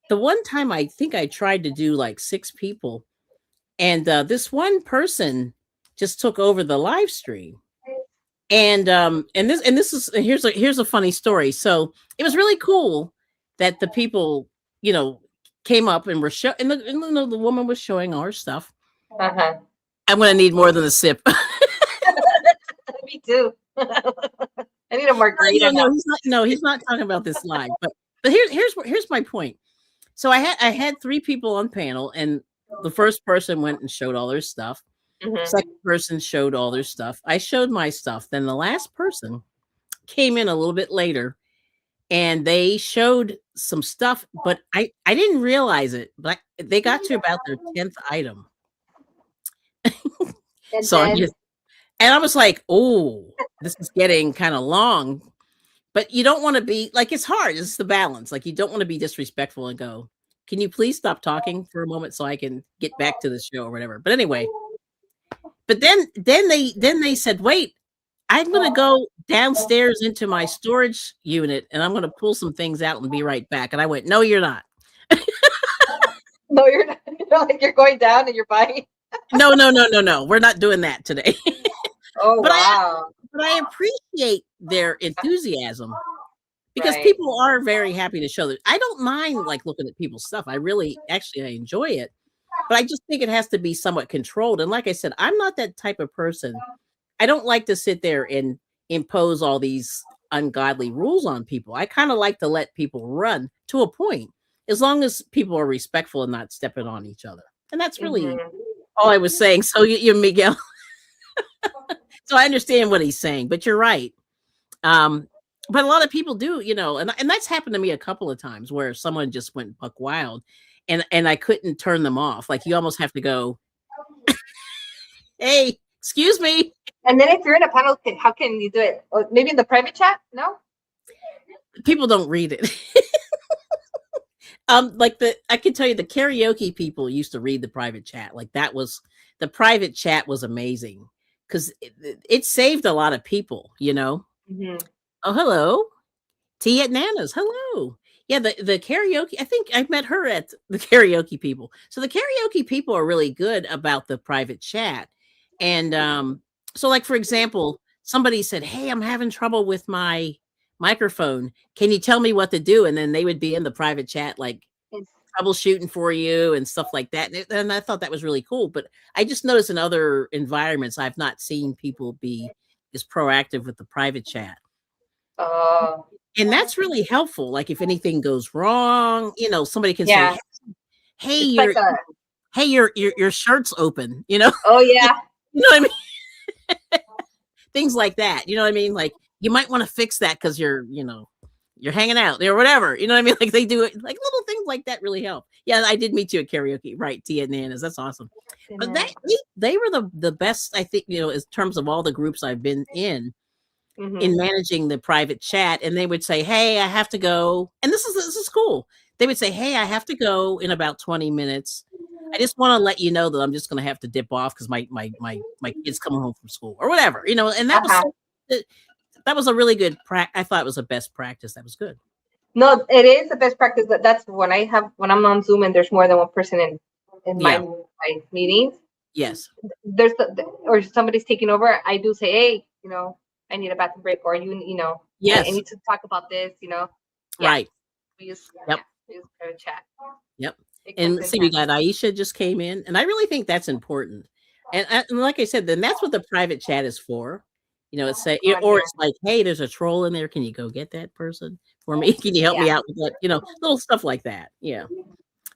the one time I think I tried to do like 6 people, and this one person just took over the live stream. And this is here's a funny story. So it was really cool that the people, came up and were and the woman was showing our stuff. I'm gonna need more than a sip. Me too. I need a margarita. No, he's not talking about this live. But here's my point. So I had 3 people on panel, and the first person went and showed all their stuff. Second person showed all their stuff. I showed my stuff. Then the last person came in a little bit later, and they showed some stuff, but I didn't realize it. But they got to about their 10th item. And I was like, oh, this is getting kind of long. But you don't want to be like, it's hard. It's the balance. Like, you don't want to be disrespectful and go, can you please stop talking for a moment so I can get back to the show or whatever. But anyway, but then they said, wait, I'm going to go downstairs into my storage unit and I'm going to pull some things out and be right back. And I went, no, you're not. No, you're not. Like you're going down and you're buying. No. We're not doing that today. Oh, wow. But I appreciate their enthusiasm because people are very happy to show that. I don't mind like looking at people's stuff. I enjoy it, but I just think it has to be somewhat controlled. And like I said, I'm not that type of person. I don't like to sit there and impose all these ungodly rules on people. I kind of like to let people run to a point, as long as people are respectful and not stepping on each other. And that's really all I was saying. So you Miguel. So I understand what he's saying, but you're right. But a lot of people do, and that's happened to me a couple of times where someone just went buck wild and I couldn't turn them off. Like you almost have to go, hey, excuse me. And then if you're in a panel, how can you do it? Or maybe in the private chat? No? People don't read it. I can tell you the karaoke people used to read the private chat. Like the private chat was amazing. Because it saved a lot of people, Oh, hello. Tea at Nana's. Hello. Yeah, the karaoke. I think I met her at the karaoke people. So the karaoke people are really good about the private chat. And so like, for example, somebody said, hey, I'm having trouble with my microphone. Can you tell me what to do? And then they would be in the private chat, like It's, troubleshooting for you and stuff like that. And I thought that was really cool. But I just noticed in other environments, I've not seen people be as proactive with the private chat. oh, And that's really helpful. Like if anything goes wrong, somebody can yeah. say, "Hey, It's like a, your shirt's open," oh yeah, you know what I mean? Things like that. You know what I mean? Like you might want to fix that because you're hanging out or whatever. You know what I mean? Like they do it, like little things like that really help. Yeah, I did meet you at karaoke, right? Tia and Nanas. That's awesome. But they were the best, I think, in terms of all the groups I've been in managing the private chat. And they would say, "Hey, I have to go." And this is cool. They would say, "Hey, I have to go in about 20 minutes. I just want to let you know that I'm just going to have to dip off because my kid's coming home from school or whatever." And that was that was a really good I thought it was a best practice. That was good. No, it is the best practice. That's when I'm on Zoom and there's more than one person in my meetings. Yes. There's or somebody's taking over. I do say, "Hey, I need a bathroom break," or yes, I need to talk about this. Right. We use we use chat. Yep. And see, we got Aisha just came in, and I really think that's important. And like I said, then that's what the private chat is for. It's it's like, "Hey, there's a troll in there. Can you go get that person for me? Can you help me out with that?" Little stuff like that. Yeah.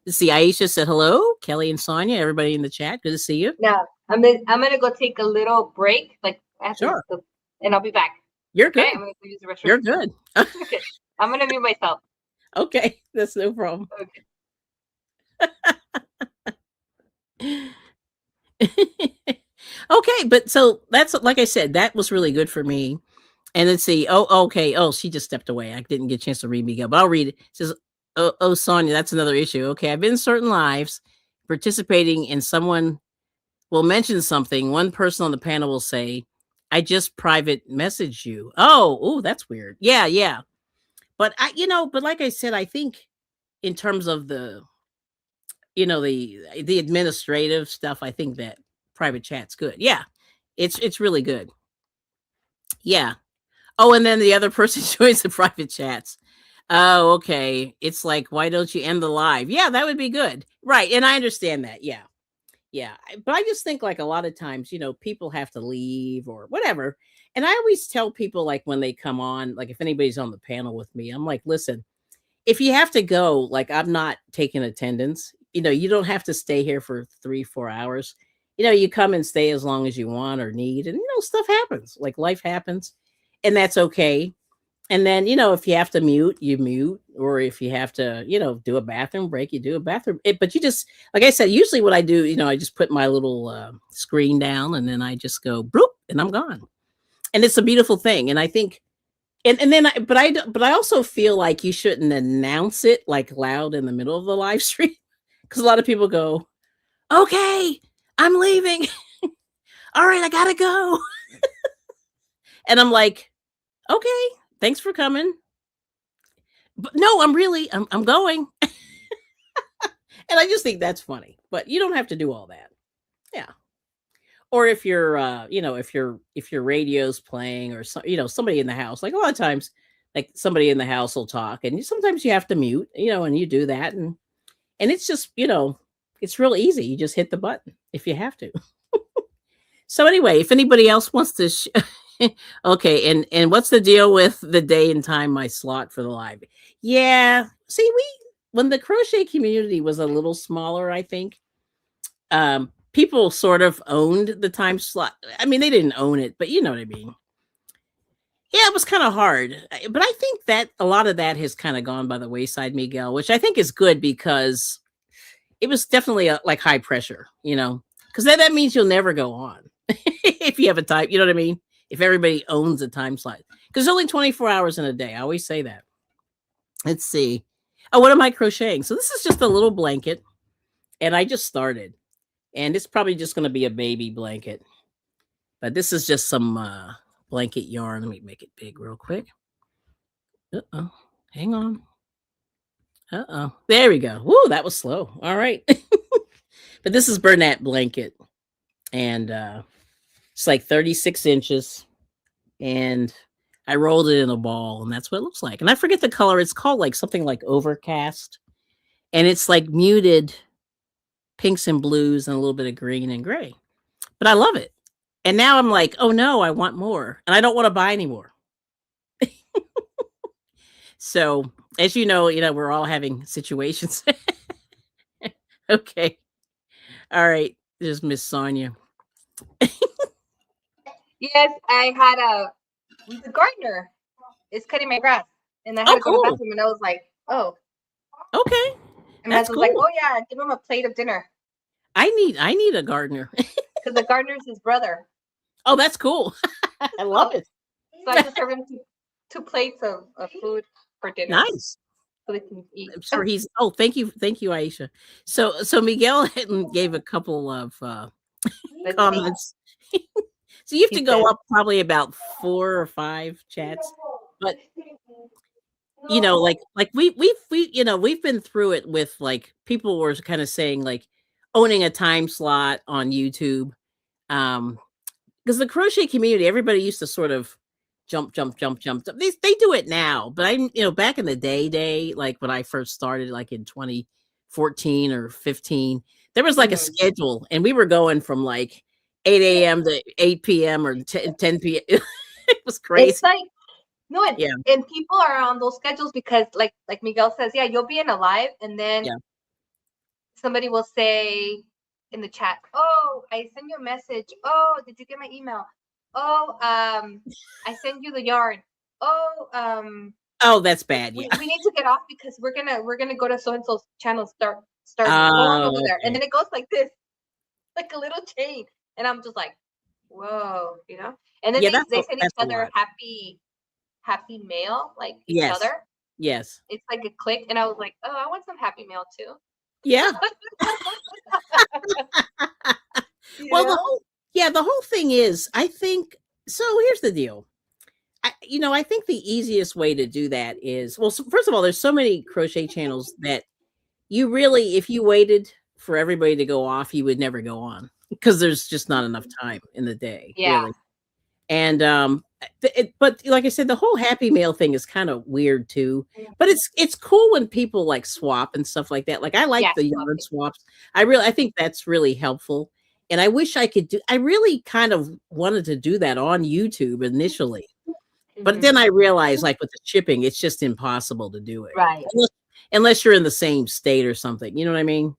Let's see, Aisha said hello. Kelly and Sonia, everybody in the chat. Good to see you. Now I'm gonna go take a little break, like sure, and I'll be back. You're good. I'm gonna use the restroom. You're good. Okay. I'm gonna mute myself. Okay, that's no problem. Okay. Okay, but so that's like I said, that was really good for me. And let's see. Oh, okay. Oh, she just stepped away. I didn't get a chance to read Miguel, but I'll read it. It says, oh, Sonia, that's another issue. Okay, I've been in certain lives participating in someone will mention something. One person on the panel will say, "I just private messaged you." Oh, that's weird. Yeah. But but like I said, I think in terms of the administrative stuff, I think that private chat's good. Yeah. It's really good. Yeah. Oh, and then the other person joins the private chats. Oh, okay. It's like, why don't you end the live? Yeah, that would be good. Right. And I understand that. Yeah. Yeah. But I just think like a lot of times, people have to leave or whatever. And I always tell people like when they come on, like if anybody's on the panel with me, I'm like, listen, if you have to go, like I'm not taking attendance. You don't have to stay here for 3-4 hours. You come and stay as long as you want or need. And stuff happens. Like life happens. And that's okay. And then, if you have to mute, you mute. Or if you have to, do a bathroom break, you do a bathroom. But you just, like I said, usually what I do, I just put my little screen down and then I just go bloop and I'm gone. And it's a beautiful thing. And I think, but I also feel like you shouldn't announce it like loud in the middle of the live stream. Because a lot of people go, "Okay, I'm leaving. All right, I gotta go." And I'm like, "Okay, thanks for coming. But no, I'm going." And I just think that's funny. But you don't have to do all that. Yeah. Or if you're if your radio's playing or somebody in the house, like a lot of times, like somebody in the house will talk and sometimes you have to mute, and you do that. And it's just, it's real easy. You just hit the button if you have to. So anyway, if anybody else wants to, okay. And what's the deal with the day and time my slot for the live? Yeah. See, when the crochet community was a little smaller, I think, people sort of owned the time slot. I mean, they didn't own it, but you know what I mean. Yeah, it was kind of hard. But I think that a lot of that has kind of gone by the wayside, Miguel, which I think is good because it was definitely like high pressure, because that means you'll never go on if you have a time, you know what I mean? If everybody owns a time slot, because there's only 24 hours in a day. I always say that. Let's see. Oh, what am I crocheting? So this is just a little blanket and I just started. And it's probably just going to be a baby blanket. But this is just some blanket yarn. Let me make it big real quick. Uh-oh. Hang on. Uh-oh. There we go. Woo, that was slow. All right. But this is Bernat blanket. And it's like 36 inches. And I rolled it in a ball, and that's what it looks like. And I forget the color. It's called like something like overcast, and it's like muted pinks and blues and a little bit of green and gray. But I love it. And now I'm like, oh no, I want more, and I don't want to buy anymore. So, as you know, we're all having situations. Okay. All right. There's Miss Sonia. Yes, I had the gardener is cutting my grass, and I had Oh, to go to the cool. bathroom, and I was like, oh, Okay. and my That's husband was like, cool. oh yeah, give him a plate of dinner I need a gardener. because the gardener's his brother. Oh, that's cool. I love So, it. so I just served him two plates of food for dinner Nice. so they can eat. I'm sure he's thank you, Aisha. So Miguel gave a couple of Let's see. comments. So you have He to go said, up probably about 4 or 5 chats. But like we've been through it with like people were kind of saying like owning a time slot on YouTube. Because the crochet community, everybody used to sort of jump. They do it now, but back in the day, like when I first started, like in 2014 or 15, there was like a Mhm. schedule, and we were going from like 8 a.m. to 8 p.m. or 10 p.m. It was crazy. It's like no, Yeah. and people are on those schedules because like Miguel says, yeah, you'll be in a live, and then Yeah. somebody will say in the chat, oh, I sent you a message. Oh, did you get my email? Oh, I sent you the yarn. Oh, Oh, that's bad. we, Yeah. we need to get off because we're gonna go to so and so's channel, start go on Oh, over there, and okay. then it goes like this, like a little chain, and I'm just like, whoa, and then Yeah, they send each that's a other lot. happy mail, like each Yes. other. Yes. It's like a click, and I was like, oh, I want some happy mail too. Yeah. Well, know? the whole thing is, I think so. Here's the deal. I think the easiest way to do that is, well, first of all, there's so many crochet channels that you really, if you waited for everybody to go off, you would never go on because there's just not enough time in the day, Yeah. really. And but like I said, the whole happy mail thing is kind of weird too. But it's cool when people like swap and stuff like that. Like I like Yes, the yarn swaps. I think that's really helpful. And I wish I could I really kind of wanted to do that on YouTube initially. But then I realized, like with the shipping, it's just impossible to do it. Right. Unless you're in the same state or something. You know what I mean?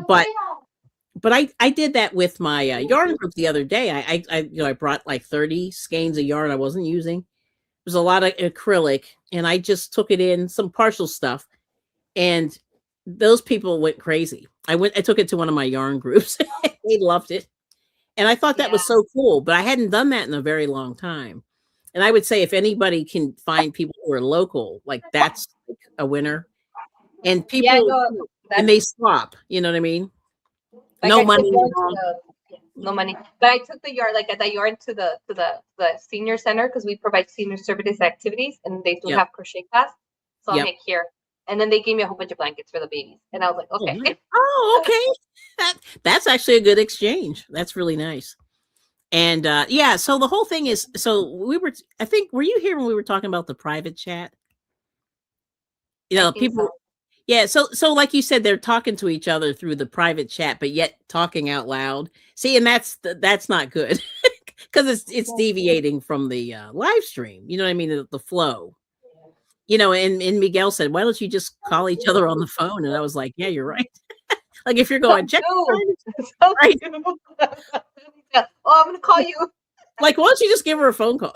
But I did that with my yarn group the other day. I brought like 30 skeins of yarn I wasn't using. There's a lot of acrylic, and I just took it in some partial stuff, and those people went crazy. I took it to one of my yarn groups. They loved it, and I thought that was so cool. But I hadn't done that in a very long time. And I would say if anybody can find people who are local, like that's like a winner. And people and they swap. You know what I mean? Like no money. No money. But I took the yarn, like the yarn to the senior center because we provide senior service activities, and they do have crochet class. So I'm like, here. And then they gave me a whole bunch of blankets for the babies. And I was like, okay. Oh, okay. That's actually a good exchange. That's really nice. And yeah, so the whole thing is, I think, were you here when we were talking about the private chat? People. So. Yeah, so like you said, they're talking to each other through the private chat, but yet talking out loud. See, and that's not good because it's deviating from the live stream. You know what I mean? The flow. And Miguel said, "Why don't you just call each other on the phone?" And I was like, "Yeah, you're right." Like if you're going, check. Right. Oh, I'm gonna call you. Like, why don't you just give her a phone call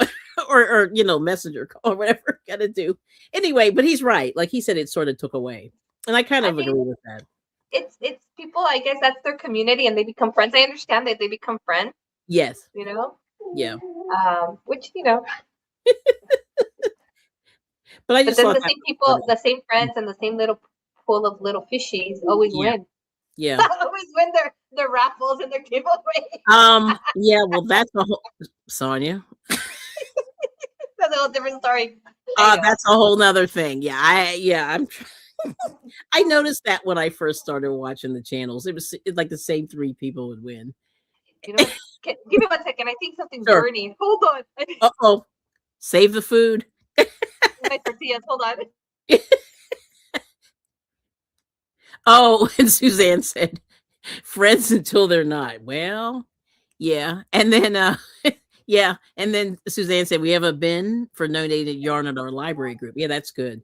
or messenger call or whatever you gotta do. Anyway, but he's right. Like he said, it sort of took away. And I kind of agree with that. It's people, I guess that's their community and they become friends. I understand that they become friends. Yes. Yeah. Which, But I just then the same friends and the same little pool of little fishies always win. Yeah. Always win their raffles and their giveaways. Yeah, well, that's a whole Sonia. That's a whole different story. That's a whole nother thing. Yeah, I'm I noticed that when I first started watching the channels. It's like the same 3 people would win. Give me 1 second. I think something's burning. Hold on. Uh-oh. Save the food. My tortillas. Hold on. Oh, and Suzanne said, friends until they're not. Well, yeah. And then yeah, and then Suzanne said we have a bin for donated yarn at our library group. Yeah, that's good.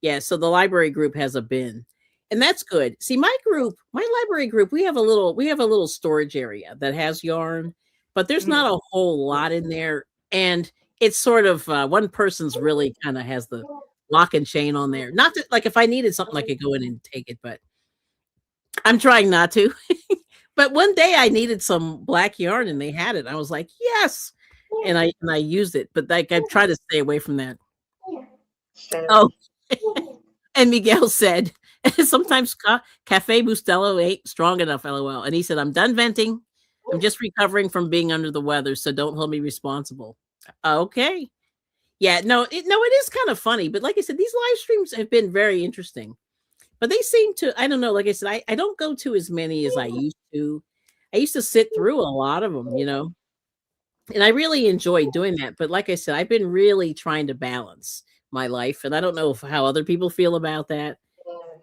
Yeah, so the library group has a bin. And that's good. See, my library group, we have a little storage area that has yarn, but there's not a whole lot in there. And it's sort of one person's really kind of has the lock and chain on there. Not that like if I needed something, I could go in and take it, but I'm trying not to. But one day I needed some black yarn and they had it. I was like, yes. And I used it, but like I try to stay away from that. Oh, and Miguel said, sometimes Cafe Bustelo ain't strong enough, LOL. And he said, I'm done venting. I'm just recovering from being under the weather, so don't hold me responsible. Okay. Yeah, no, it is kind of funny. But like I said, these live streams have been very interesting. But they seem to, I don't know, like I said, I don't go to as many as I used to. I used to sit through a lot of them, and I really enjoy doing that. But like I said, I've been really trying to balance my life. And I don't know how other people feel about that.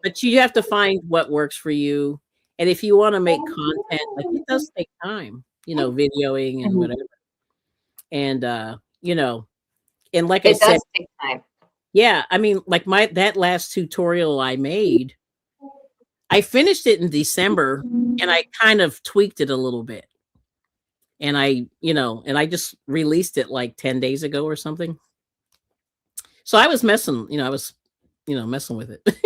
But you have to find what works for you. And if you want to make content, like it does take time, videoing and whatever. And and like I It said, does take time. yeah, I mean, like that last tutorial I made, I finished it in December and I kind of tweaked it a little bit. And I just released it like 10 days ago or something. So I was messing with it.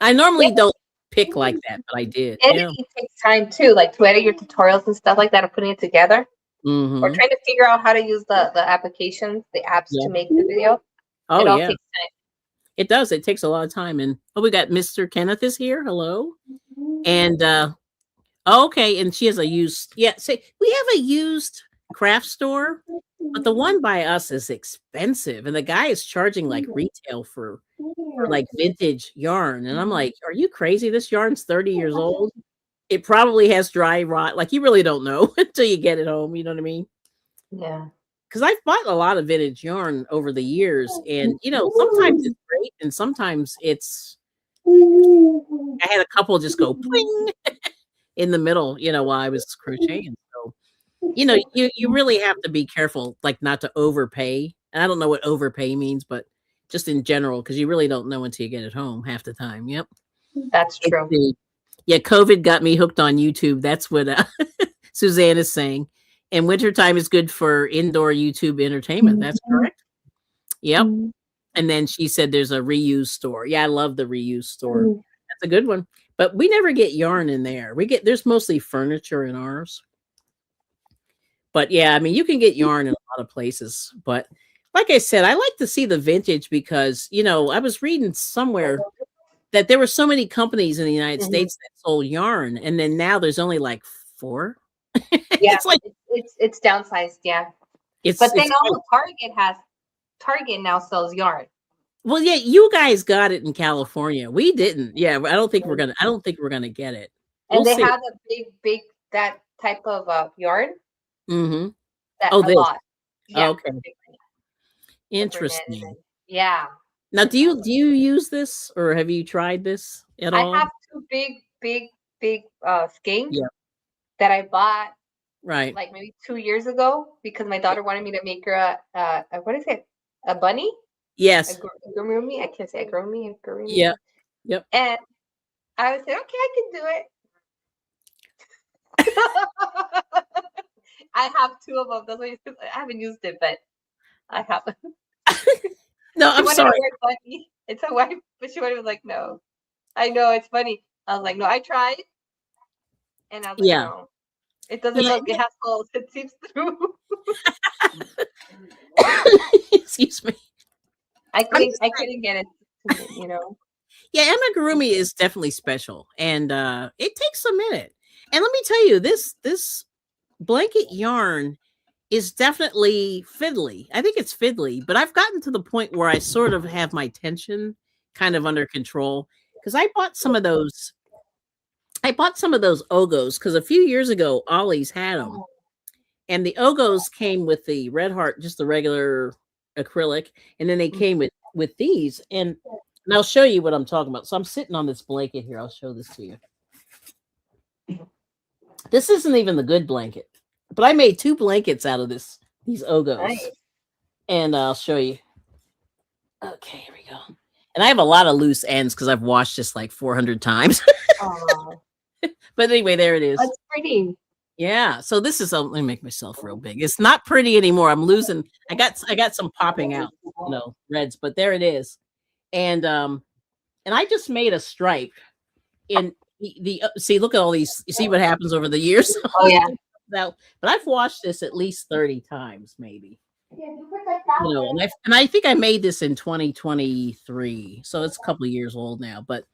I normally don't pick like that, but I did. Editing takes time too, like to edit your tutorials and stuff like that and putting it together. Mhm. Or trying to figure out how to use the applications, the apps to make the video. Oh, it all yeah. takes time. It does. It takes a lot of time. And we got Mr. Kenneth is here. Hello. And okay, and she has a used, say we have a used craft store, but the one by us is expensive. And the guy is charging like retail for like vintage yarn. And I'm like, are you crazy? This yarn's 30 years old. It probably has dry rot. Like you really don't know until you get it home. You know what I mean? Yeah. Because I've bought a lot of vintage yarn over the years, and sometimes it's great, and sometimes it's. I had a couple just go pling in the middle, while I was crocheting. So, you really have to be careful, like not to overpay. And I don't know what overpay means, but just in general, because you really don't know until you get it home half the time. Yep, that's true. Yeah, COVID got me hooked on YouTube. That's what Suzanne is saying. And wintertime is good for indoor YouTube entertainment. That's correct. Yep. And then she said there's a reuse store. Yeah, I love the reuse store. That's a good one. But we never get yarn in there. There's mostly furniture in ours. But yeah, I mean, you can get yarn in a lot of places. But like I said, I like to see the vintage because, I was reading somewhere that there were so many companies in the United States that sold yarn. And then now there's only like 4. Yeah, it's like it's downsized, yeah. But then also Target now sells yarn. Well, yeah, you guys got it in California. We didn't. Yeah, I don't think we're gonna get it. And they have a big that type of yarn. Mm-hmm. That a lot. Yeah. Okay. Interesting. Yeah. Now, do you use this, or have you tried this at all? I have 2 big skeins that I bought like maybe 2 years ago because my daughter wanted me to make her a what is it? A bunny? Yes. A gurumi? I can't say a gurumi. Yeah. Yep. And I said, okay, I can do it. I have 2 of them. That's why I haven't used it, but I have. No, I'm sorry. It's a wife, but she was like, no. I know it's funny. I was like, no, I tried, and I was like, no, it doesn't look. It has holes. It seeps through. Excuse me. I couldn't get it. Yeah, amigurumi is definitely special, and it takes a minute. And let me tell you, this blanket yarn is definitely fiddly. I think it's fiddly, but I've gotten to the point where I sort of have my tension kind of under control because I bought some of those Ogos because a few years ago Ollie's had them, and the Ogos came with the Red Heart, just the regular acrylic, and then they came with these, and I'll show you what I'm talking about. So I'm sitting on this blanket here. I'll show this to you. This isn't even the good blanket, but I made 2 blankets out of these Ogos, Nice. and I'll show you. Okay, here we go. And I have a lot of loose ends because I've washed this like 400 times. Oh, But anyway, there it is. that's pretty. Yeah. So this is let me make myself real big. It's not pretty anymore. I'm losing. I got some popping out, reds, but there it is. And I just made a stripe in the see, look at all these. You see what happens over the years? Oh yeah. Now, but I've washed this at least 30 times, maybe. And I think I made this in 2023, so it's a couple of years old now. But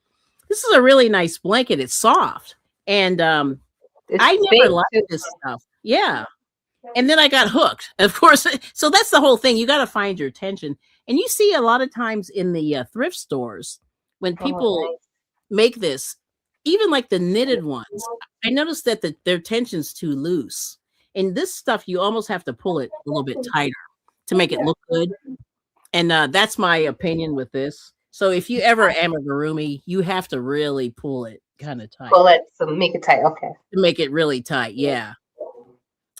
this is a really nice blanket. It's soft, and It's I big, never liked too. this stuff. Yeah, and then I got hooked, of course. So that's the whole thing. You got to find your attention, and you see a lot of times in the thrift stores when people nice. make this, even like the knitted ones. I noticed that their tension's too loose, and this stuff you almost have to pull it a little bit tighter to make it look good. And that's my opinion with this. So if you ever amigurumi, you have to really pull it kind of tight Pull it, so make it tight. Okay. to make it really tight. Yeah.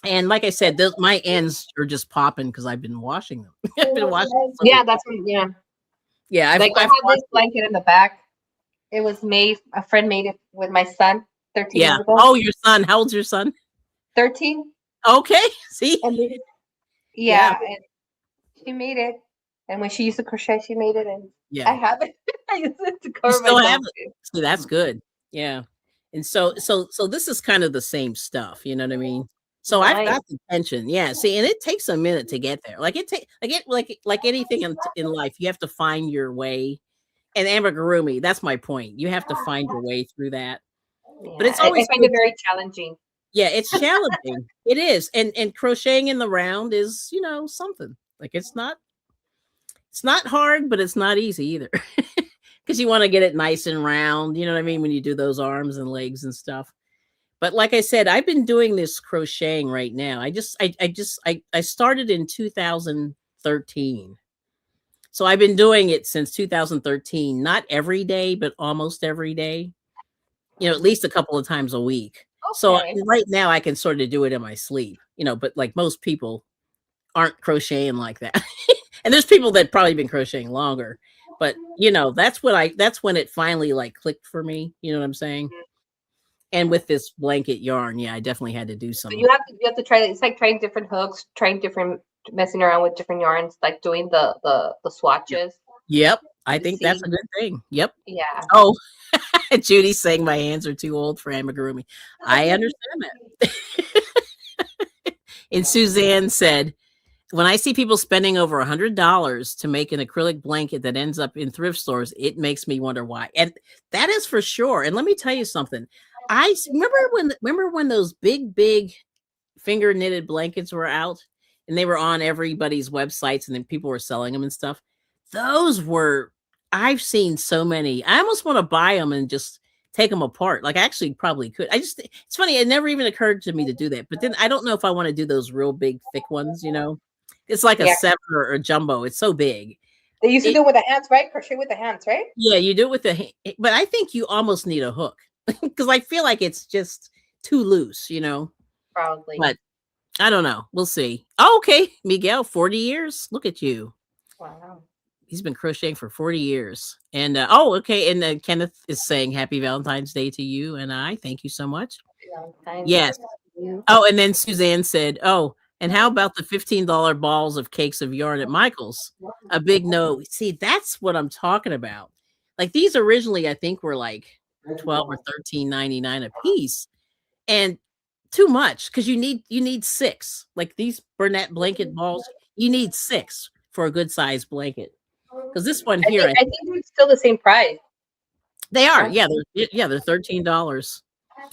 And like I said, my ends are just popping because I've been washing them. I've been washing them. Yeah, that's what, yeah. Yeah. I have this blanket in the back. It was made. A friend made it with my son 13 Yeah. years ago. Oh, your son. How old's your son? 13. Okay. See? And Yeah. and she made it. And when she used to crochet, she made it, and I Yeah. have it. I use it to You cover still my have nose. it. See, that's good. Yeah. And so this is kind of the same stuff. You know what I mean? So I've Nice. got the tension. Yeah. See, and it takes a minute to get there. Like like anything in life, you have to find your way. And amigurumi, that's my point. You have to find your way through that. But it's Yeah, always I find good. it very challenging. Yeah, it's challenging. It is. And crocheting in the round is, something. Like it's not hard, but it's not easy either. Because you want to get it nice and round, you know what I mean, when you do those arms and legs and stuff. But like I said, I've been doing this crocheting right now. I started in 2013. So I've been doing it since 2013, not every day, but almost every day. At least a couple of times a week. So Okay. right now I can sort of do it in my sleep, but like most people aren't crocheting like that. And there's people that probably been crocheting longer, but that's when it finally like clicked for me. You know what I'm saying? And with this blanket yarn, yeah, I definitely had to do So something. you have to try. It's like trying different hooks, messing around with different yarns, like doing the swatches. Yep. I think that's See? a good thing. Yep. Yeah. Oh, Judy's saying my hands are too old for amigurumi. I understand that. And Suzanne said, when I see people spending over $100 to make an acrylic blanket that ends up in thrift stores, it makes me wonder why. And that is for sure. And let me tell you something. I remember when those big finger knitted blankets were out and they were on everybody's websites and then people were selling them and stuff. I've seen so many. I almost want to buy them and just take them apart. Like I actually probably could. It's funny. It never even occurred to me to do that. But then I don't know if I want to do those real big, thick ones, It's like a Yeah. 7 or a jumbo. It's so big. They used to do it with the hands, right? Crochet with the hands, right? Yeah, you do it with but I think you almost need a hook because I feel like it's just too loose, Probably. But I don't know. We'll see. Oh, okay. Miguel, 40 years. Look at you. Wow. He's been crocheting for 40 years. And okay. And Kenneth is saying happy Valentine's Day to you and I. Thank you so much. Yes. Oh, and then Suzanne said, oh, and how about the $15 balls of cakes of yarn at Michael's? A big no. See, that's what I'm talking about. Like these originally, I think were like $12 or $13.99 a piece. And too much because you need 6. Like these Bernat blanket balls, you need 6 for a good size blanket. Because this one here, I think it's still the same price. they are. Yeah, they're $13.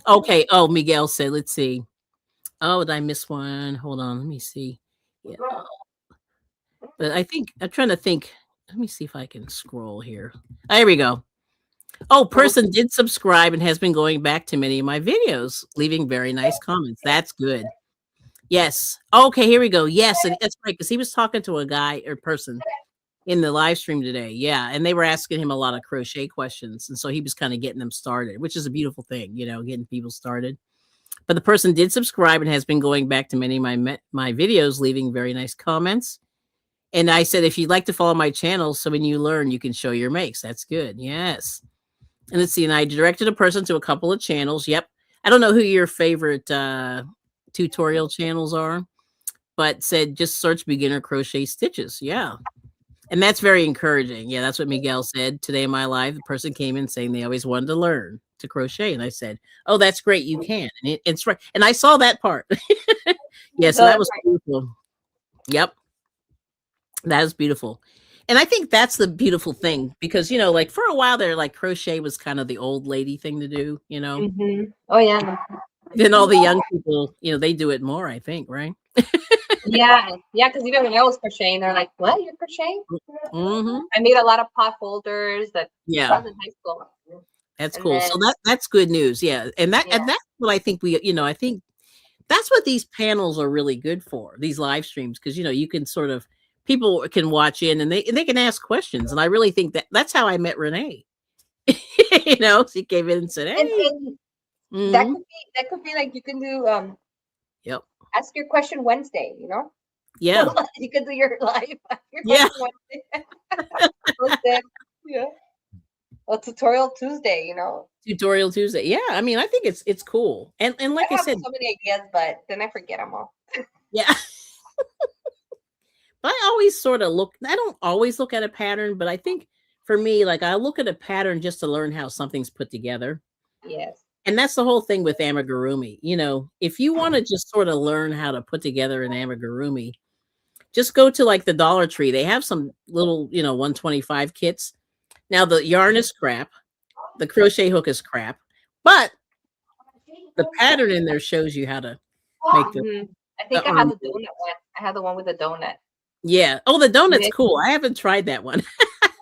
Okay. Oh, Miguel said, let's see. Oh, did I miss one? Hold on, let me see. Yeah. But I think I'm trying to think. Let me see if I can scroll here. There we go. Oh, person did subscribe and has been going back to many of my videos, leaving very nice comments. That's good. Yes. Okay, here we go. Yes, and that's right, because he was talking to a guy or person in the live stream today. Yeah, and they were asking him a lot of crochet questions, and so he was kind of getting them started, which is a beautiful thing, getting people started. But the person did subscribe and has been going back to many of my videos, leaving very nice comments. And I said, if you'd like to follow my channel, so when you learn, you can show your makes. That's good. Yes. And let's see. And I directed a person to a couple of channels. Yep. I don't know who your favorite tutorial channels are, but said just search beginner crochet stitches. Yeah. And that's very encouraging. Yeah, that's what Miguel said today in my live. The person came in saying they always wanted to learn to crochet. And I said, oh, that's great. You can. And it's right. And I saw that part. Yeah, so that was beautiful. Yep. That is beautiful. And I think that's the beautiful thing because, like for a while there, like crochet was kind of the old lady thing to do, Oh, yeah. Then all the young people, they do it more, I think, right? Yeah. Because even when I was crocheting, they're like, what? You're crocheting? Mm-hmm. I made a lot of pot holders that I was in high school. That's cool. So that's good news. Yeah. And that's what I think I think that's what these panels are really good for, these live streams, because, you can sort of, people can watch in and they can ask questions. And I really think that's how I met Renee. She came in and said, hey. And that could be like you can do yep. Ask your question Wednesday, Yeah. You could do your live Wednesday. Yeah. Well, tutorial Tuesday, Tutorial Tuesday. Yeah. I mean, I think it's cool. And like I said, so many ideas, but then I forget them all. Yeah. But I always sort of I don't always look at a pattern, but I think for me, like I look at a pattern just to learn how something's put together. Yes. And that's the whole thing with amigurumi. If you want to just sort of learn how to put together an amigurumi, just go to like the Dollar Tree. They have some little, 125 kits. Now the yarn is crap. The crochet hook is crap, but the pattern in there shows you how to make the. I think I have the donut one. I have the one with the donut. Yeah. Oh, the donut's cool. I haven't tried that one.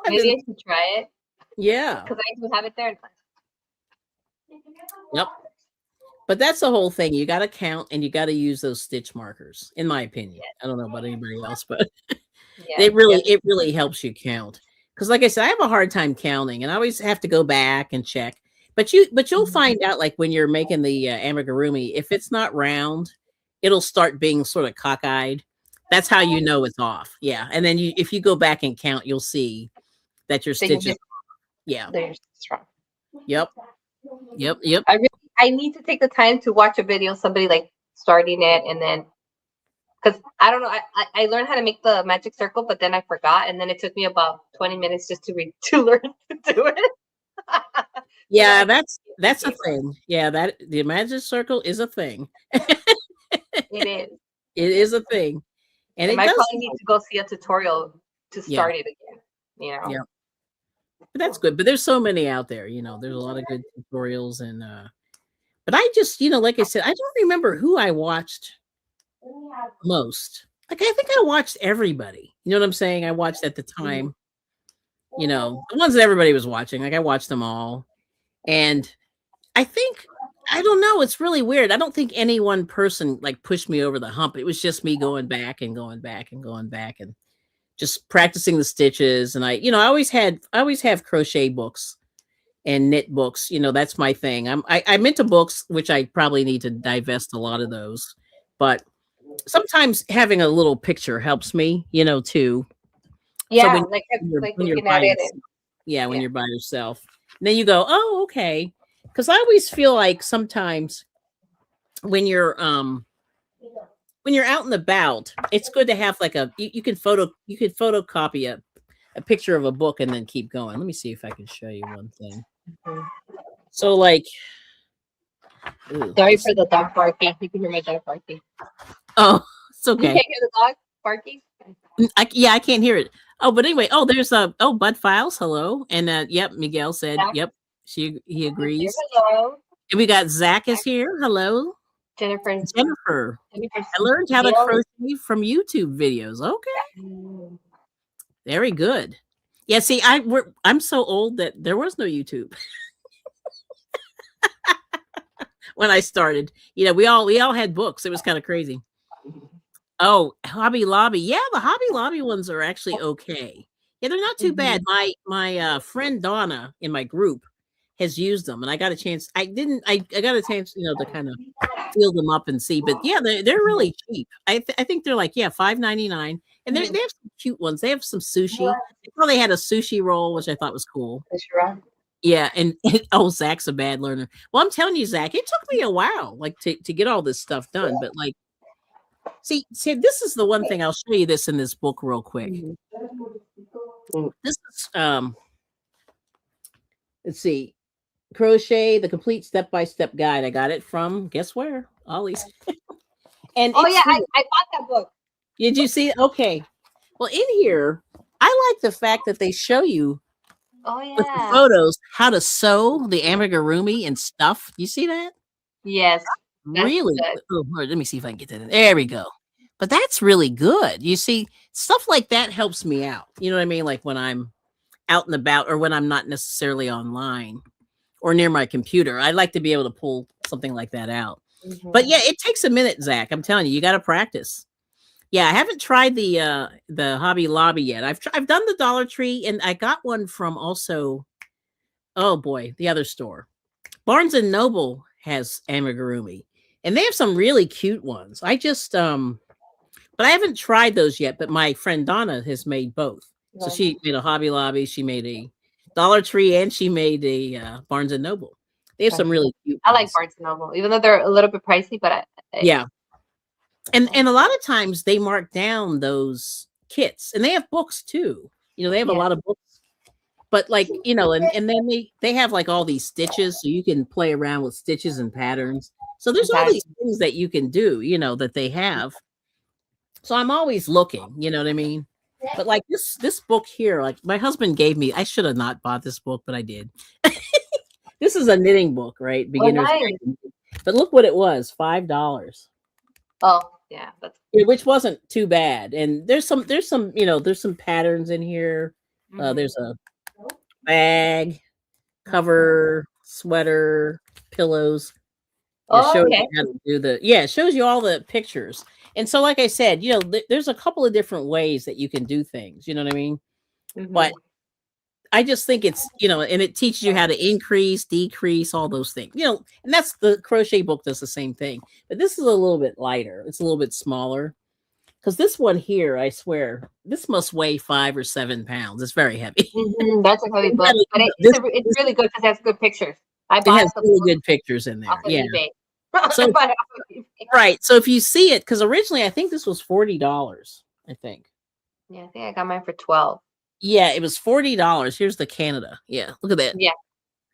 Maybe I should try it. Yeah. Because I do have it there. Yep. But that's the whole thing. You got to count and you got to use those stitch markers, in my opinion. I don't know about anybody else, but it really helps you count. Because like I said, I have a hard time counting and I always have to go back and check. But you'll find out, like when you're making the amigurumi, if it's not round, it'll start being sort of cockeyed. That's how you know it's off. Yeah. And then if you go back and count, you'll see that your stitches. Yeah. Yep. I need to take the time to watch a video, somebody like starting it, and then because I don't know, I learned how to make the magic circle, but then I forgot, and then it took me about 20 minutes just to learn to do it. Yeah, that's a thing. Yeah, the magic circle is a thing. It is. It is a thing. And I probably need to go see a tutorial to start it again. Yeah. But that's good. But there's so many out there, there's a lot of good tutorials and but I just, like I said, I don't remember who I watched most. Like I think I watched everybody. You know what I'm saying? I watched at the time, the ones that everybody was watching. Like I watched them all. And I think, I don't know, it's really weird. I don't think any one person like pushed me over the hump. It was just me going back and going back and going back and just practicing the stitches. And I always have crochet books and knit books. That's my thing. I'm into books, which I probably need to divest a lot of those. But sometimes having a little picture helps me, too. Yeah, so when you're by yourself, when you're by yourself. And then you go, oh, okay. Because I always feel like sometimes when you're out and about, it's good to have like you could photocopy a picture of a book and then keep going. Let me see if I can show you one thing. So like, sorry for the dog barking. You can hear my dog barking. Oh, it's okay. You can't hear the dog barking? I can't hear it. Oh, but anyway, there's Bud Files. Hello. And yep, Miguel said, yep, he agrees. Hello. And we got Zach is here. Hello. Jennifer. I learned how to crochet from YouTube videos. Okay. Very good. Yeah, see, I'm so old that there was no YouTube. When I started, we all had books. It was kind of crazy. Oh, Hobby Lobby. Yeah, the Hobby Lobby ones are actually okay. Yeah, they're not too bad. My friend Donna in my group has used them, and I got a chance. I got a chance, to kind of feel them up and see. But yeah, they're really cheap. I think they're like, yeah, $5.99, and they have some cute ones. They have some sushi. I thought they had a sushi roll, which I thought was cool. Yeah, and oh, Zach's a bad learner. Well, I'm telling you, Zach, it took me a while, like to get all this stuff done. But like, see, this is the one thing. I'll show you this in this book real quick. This is let's see, Crochet: The Complete Step-by-Step Guide. I got it from, guess where? Ollie's. And Oh it's yeah, free. I bought that book. Did you see? Okay. Well, in here, I like the fact that they show you Oh with the yeah. photos how to sew the amigurumi and stuff. You see that? Yes. That's Really? good. Oh, let me see if I can get that in. There we go. But that's really good. You see, stuff like that helps me out. You know what I mean? Like when I'm out and about, or when I'm not necessarily online or near my computer, I like to be able to pull something like that out. But yeah, it takes a minute, Zach. I'm telling you, you got to practice. Yeah, I haven't tried the Hobby Lobby yet. I've done the Dollar Tree, and I got one from also, oh boy, the other store. Barnes and Noble has amigurumi, and they have some really cute ones. But I haven't tried those yet. But my friend Donna has made both. So she made a Hobby Lobby, she made a Dollar Tree, and she made a Barnes and Noble. They have some really cute I like ones. Barnes and Noble, even though they're a little bit pricey, but Yeah. And a lot of times they mark down those kits, and they have books too. They have a lot of books. But like, and then they have like all these stitches, so you can play around with stitches and patterns. So there's all these things that you can do, that they have. So I'm always looking, you know what I mean? But like this book here, like my husband gave me, I should have not bought this book, but I did. This is a knitting book, right? Beginner's Guide. But look what it was, $5. Oh, yeah, which wasn't too bad. And there's some there's some patterns in here. There's a bag, cover, sweater, pillows. It shows you how to do it shows you all the pictures. And so, like I said, there's a couple of different ways that you can do things, you know what I mean? But I just think it's, and it teaches you how to increase, decrease, all those things, and that's the crochet book does the same thing. But this is a little bit lighter. It's a little bit smaller. Because this one here, I swear, this must weigh 5 or 7 pounds. It's very heavy. That's a heavy book. But it's really good because it has good pictures. It has really good pictures in there. Yeah. eBay. So, right. So if you see it, because originally I think this was $40, I think. Yeah, I think I got mine for $12. Yeah, it was $40. Here's the Canada. Yeah, look at that. Yeah.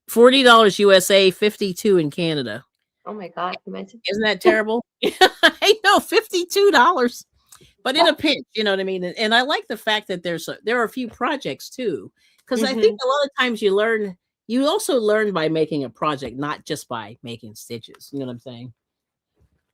$40 USA, 52 in Canada. Oh my God. Isn't that terrible? I know, $52. But in a pinch, you know what I mean? And I like the fact that there are a few projects too. Because I think a lot of times you also learn by making a project, not just by making stitches. You know what I'm saying?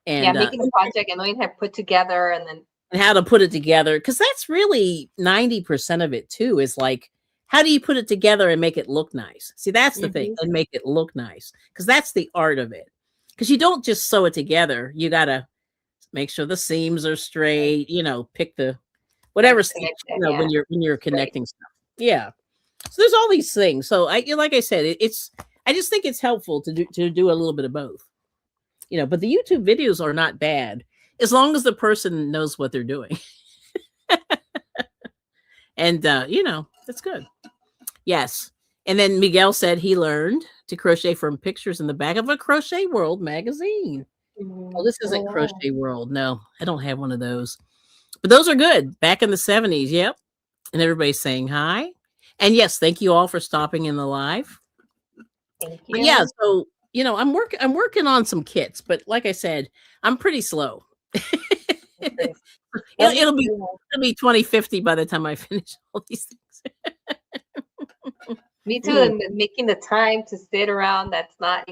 And making a project and knowing how to put together and how to put it together. Because that's really 90% of it too, is like, how do you put it together and make it look nice? See, that's the thing, and make it look nice. Because that's the art of it. Because you don't just sew it together. You got to make sure the seams are straight, pick the whatever stitch, when you're connecting stuff. Yeah. So there's all these things. So like I said, I just think it's helpful to do a little bit of both. But the YouTube videos are not bad as long as the person knows what they're doing. And that's good. Yes. And then Miguel said he learned to crochet from pictures in the back of a Crochet World magazine. Oh, this isn't Crochet World. No, I don't have one of those. But those are good. Back in the 70s. Yep. And everybody's saying hi. And yes, thank you all for stopping in the live. Thank you. But yeah, so I'm working on some kits, but like I said, I'm pretty slow. It'll be 2050 by the time I finish all these things. Me too. And making the time to sit around, that's not,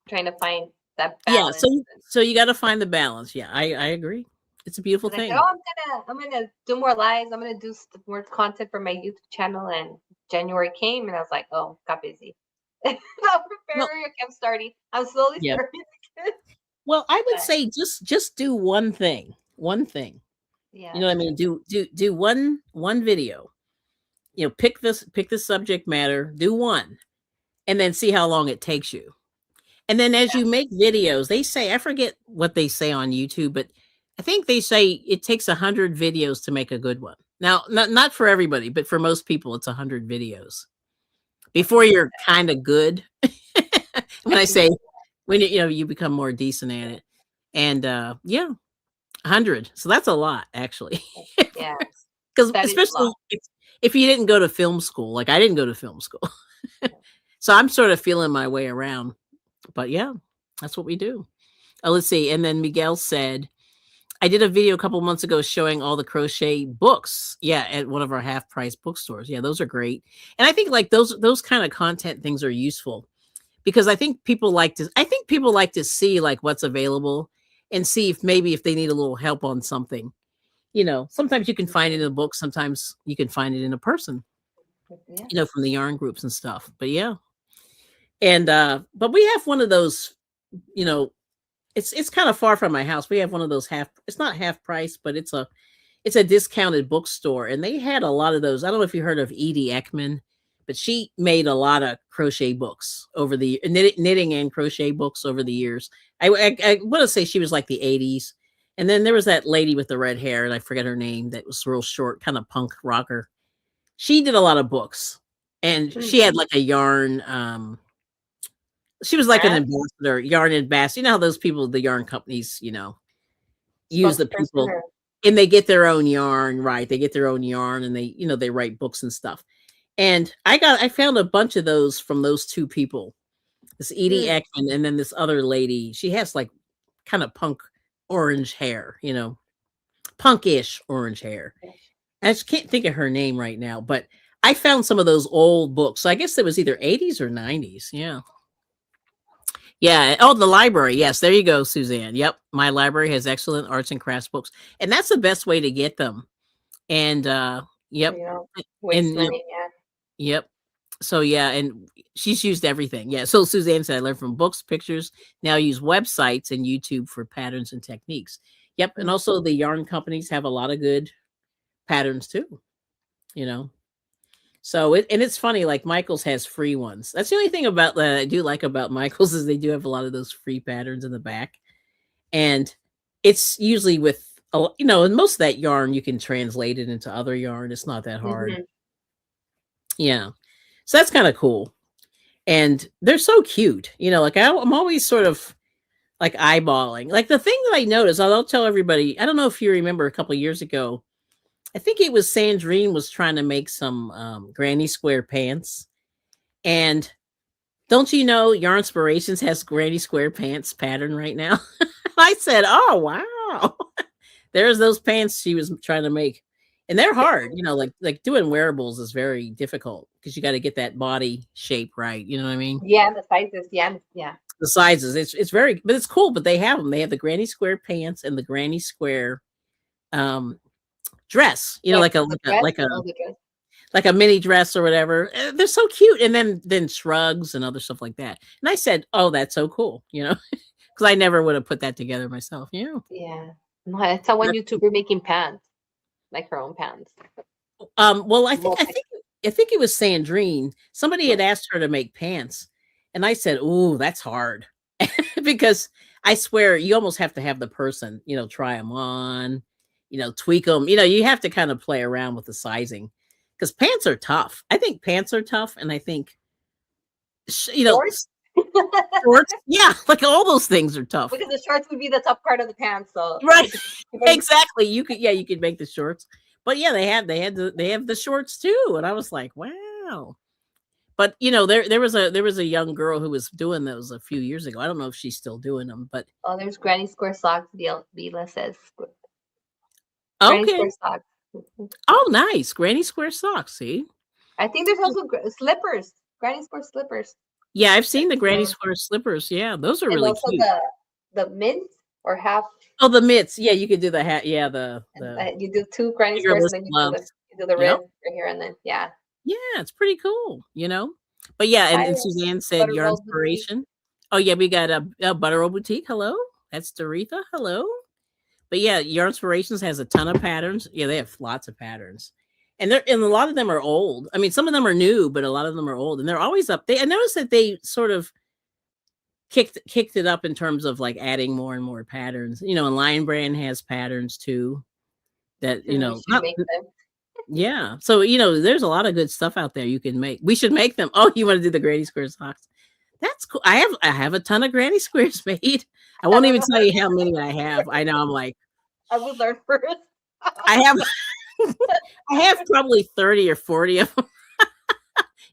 trying to find that balance. Yeah, so you got to find the balance. Yeah, I agree. It's a beautiful thing. I'm gonna do more lives. I'm gonna do more content for my YouTube channel. And January came, and I was like, oh, got busy. I'm preparing. I'm starting. I'm slowly starting. Well, I would But say just do one thing. One thing. yeah, You know what I that's mean? true. Do one video. You know, pick the subject matter, do one, and then see how long it takes you. And then as you make videos, they say, I forget what they say on YouTube, but I think they say it takes 100 videos to make a good one. Now, not for everybody, but for most people, it's 100 videos I can before do you're kind of good. I When I can say do when you become more decent at it, and yeah, 100. So that's a lot, actually, that. Yeah, because that is a especially lot. if you didn't go to film school, like I didn't go to film school, so I'm sort of feeling my way around. But yeah, that's what we do. Oh, let's see. And then Miguel said, I did a video a couple months ago showing all the crochet books. Yeah, at one of our half price bookstores. Yeah, those are great. And I think like those kind of content things are useful because I think people like to see like what's available and see if maybe if they need a little help on something. You know, sometimes you can find it in a book, sometimes you can find it in a person, Yeah. from the yarn groups and stuff. But yeah. And but we have one of those, you know, it's kind of far from my house. We have one of those it's not half price, but it's a discounted bookstore. And they had a lot of those. I don't know if you heard of Edie Ekman, but she made a lot of crochet books over the knitting and crochet books over the years. I want to say she was like the 80s. And then there was that lady with the red hair, and I forget her name, that was real short, kind of punk rocker. She did a lot of books. And she had like a yarn she was like an Brand ambassador, yarn ambassador. You know how those people, the yarn companies, use the spokesperson people or and they get their own yarn, right? They get their own yarn and they write books and stuff. And I found a bunch of those from those two people, this Edie mm, Ekman and then this other lady. She has like kind of punk orange hair, punkish orange hair. I just can't think of her name right now, but I found some of those old books. So I guess it was either 80s or 90s. Yeah. Yeah. Oh, the library. Yes, there you go, Suzanne. Yep, my library has excellent arts and crafts books, and that's the best way to get them. And yep, you know, and waste money. Yeah. yep. So yeah, and she's used everything. Yeah. So Suzanne said, I learned from books, pictures. Now I use websites and YouTube for patterns and techniques. Yep, and Mm. also the yarn companies have a lot of good patterns too. You know. So it's funny, like Michaels has free ones. That's the only thing about that I do like about Michaels is they do have a lot of those free patterns in the back. And it's usually with and most of that yarn you can translate it into other yarn. It's not that hard. Mhm. Yeah. So that's kind of cool. And they're so cute. Like I'm always sort of like eyeballing. Like the thing that I noticed, I'll tell everybody, I don't know if you remember a couple of years ago, I think it was Sandrine was trying to make some granny square pants. And don't you know Yarn Inspirations has granny square pants pattern right now? I said, oh wow. There's those pants she was trying to make. And they're hard, like doing wearables is very difficult because you got to get that body shape right. You know what I mean? Yeah, the sizes. Yeah, yeah. The sizes. It's very, but it's cool. But they have them. They have the granny square pants and the granny square um dress. Yes, Like a the like a dress. like a Oh, the dress. like a mini dress or whatever. They're so cute. And then shrugs and other stuff like that. And I said, oh, that's so cool. Because I never would have put that together myself. Yeah. Yeah. No, I saw one YouTuber making pants, like her own pants. Well, Multi- I think it was Sandrine. Somebody had asked her to make pants, and I said, "Ooh, that's hard," because I swear you almost have to have the person, try them on, tweak them. You have to kind of play around with the sizing because pants are tough. I think pants are tough, and I think, Shorts? shorts. Yeah, like all those things are tough. Because the shorts would be the top part of the pants, so Right. Exactly. You could make the shorts. But yeah, they have the shorts too. And I was like, wow. But there was a young girl who was doing those a few years ago. I don't know if she's still doing them, but Oh, there's granny square socks. Bila says granny okay. square socks. Oh, nice. Granny square socks. See? I think there's also slippers, granny square slippers, Yeah, I've seen the granny So- square slippers. Yeah, those are and really also cute. the mints or half. Oh, the mitts. Yeah, you could do the hat. Yeah, You do two granny fingerless squares, and then gloves. you do the Yep. wrist right here, and then yeah. Yeah, it's pretty cool, But yeah, and Hi, Suzanne said Butter your Roll Boutique. inspiration. Oh yeah, we got a Butter Roll Boutique. Hello. That's Doretha. Hello. But yeah, Yarn Inspirations has a ton of patterns. Yeah, they have lots of patterns. And a lot of them are old. I mean, some of them are new, but a lot of them are old. And they're always up. I noticed that they sort of kicked it up in terms of like adding more and more patterns. And Lion Brand has patterns too. That We should make them. yeah. So there's a lot of good stuff out there you can make. We should make them. Oh, you want to do the Granny Square socks? That's cool. I have a ton of Granny Squares made. I won't even tell you how many I have. I know I'm like I would learn first. I have probably 30 or 40 of them.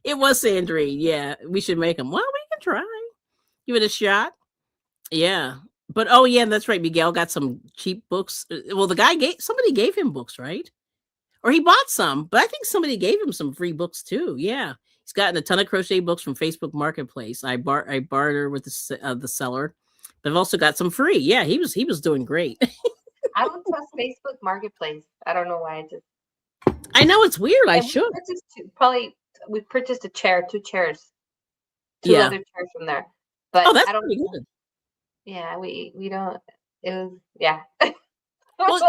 It was Sandrine. Yeah, we should make them. Well, we can try. Give it a shot. Yeah. But oh yeah, that's right. Miguel got some cheap books. Well, somebody gave him books, right? Or he bought some, but I think somebody gave him some free books too. Yeah. He's gotten a ton of crochet books from Facebook Marketplace. I barter with the seller, but I've also got some free. Yeah, he was doing great. I don't trust Facebook Marketplace. I don't know why. I know it's weird. I should. We purchased a chair, 2 chairs, 2 Yeah. other chairs from there. But Oh, that's I don't. pretty good. Yeah, we don't. It was yeah. Well,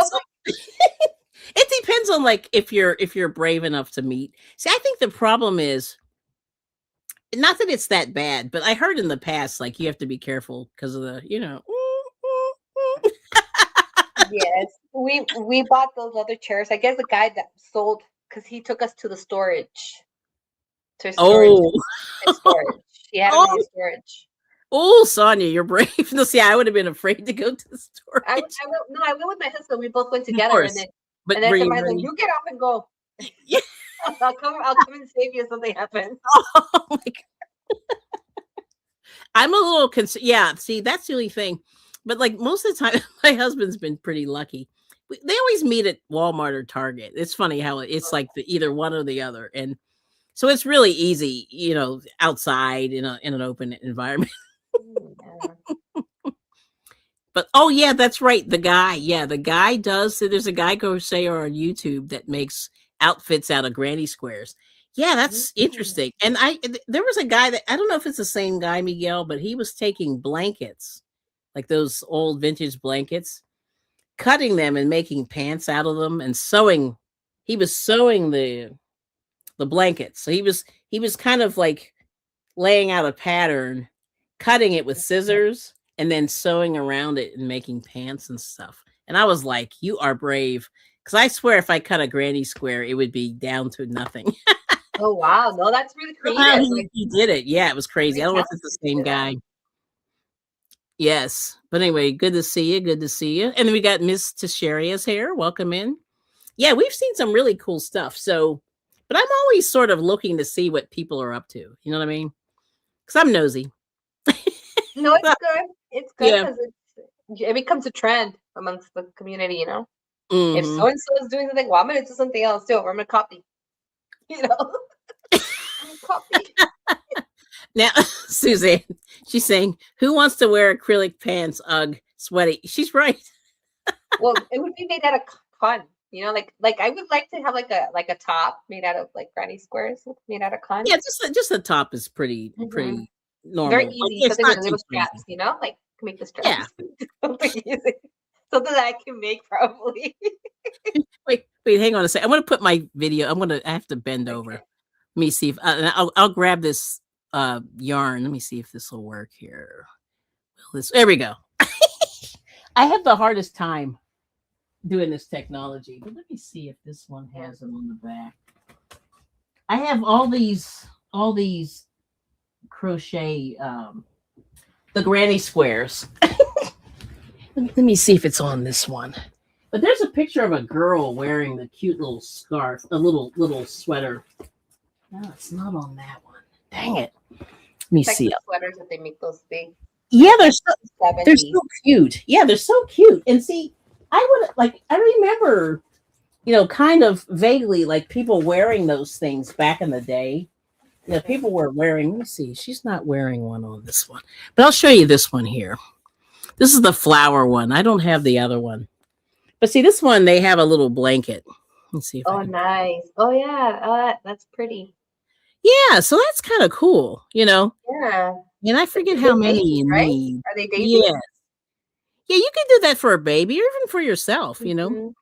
it depends on like if you're brave enough to meet. See, I think the problem is not that it's that bad, but I heard in the past like you have to be careful because of the Yes, we bought those other chairs. I guess the guy that sold, because he took us to the storage. Oh. Storage. He had them in storage. Oh, Sonia, you're brave. No, see, I would have been afraid to go to the storage. I went with my husband. We both went together, and then somebody's like, "You get off and go." Yeah. I'll come and save you if something happens. Oh my God. I'm a little concerned. Yeah, see, that's the only thing. But like most of the time, my husband's been pretty lucky. They always meet at Walmart or Target. It's funny how it's like either one or the other, and so it's really easy, outside in an open environment. But oh yeah, that's right. The guy does. So there's a guy crocheter on YouTube that makes outfits out of granny squares. Yeah, that's interesting. And there was a guy that I don't know if it's the same guy, Miguel, but he was taking blankets, like those old vintage blankets, cutting them and making pants out of them and sewing. He was sewing the blankets. So he was kind of like laying out a pattern, cutting it with scissors, and then sewing around it and making pants and stuff. And I was like, you are brave. Because I swear if I cut a granny square, it would be down to nothing. Oh, wow. No, that's really creative. He did it. Yeah, it was crazy. I don't know if it's the same guy. Yes. But anyway, good to see you. Good to see you. And then we got Miss Tasharia's here. Welcome in. Yeah, we've seen some really cool stuff. So, but I'm always sort of looking to see what people are up to. You know what I mean? Because I'm nosy. No, it's good. It's good because it becomes a trend amongst the community, Mm-hmm. If so-and-so is doing something, well, I'm going to do something else too. Or I'm going to copy, copy. Now, Suzanne, she's saying, who wants to wear acrylic pants? Ugh, sweaty. She's right. Well, it would be made out of cotton, like I would like to have like a top made out of like granny squares made out of cotton. Yeah, just the top is pretty normal. Very easy. Something with little straps, like make the straps. Yeah. Something easy. Something that I can make probably. Wait, hang on a second. I want to put my video. I have to bend over. Let me see if I'll grab this yarn. Let me see if this will work here. There we go. I have the hardest time doing this technology, but let me see if this one has them on the back. I have all these crochet the granny squares. Let me see if it's on this one. But there's a picture of a girl wearing the cute little scarf, a little sweater. No, it's not on that one. Dang it. Let me see. The sweaters that they make those big. Yeah, they're so cute. Yeah, they're so cute. And see, I remember, kind of vaguely like people wearing those things back in the day. People were wearing, let me see, she's not wearing one on this one. But I'll show you this one here. This is the flower one. I don't have the other one. But see, this one, they have a little blanket. Let's see. Nice. Oh, yeah. That's pretty. Yeah, so that's kind of cool, Yeah. And I forget how many you need. Are they daisies? Yeah, you can do that for a baby or even for yourself, you know. Mhm.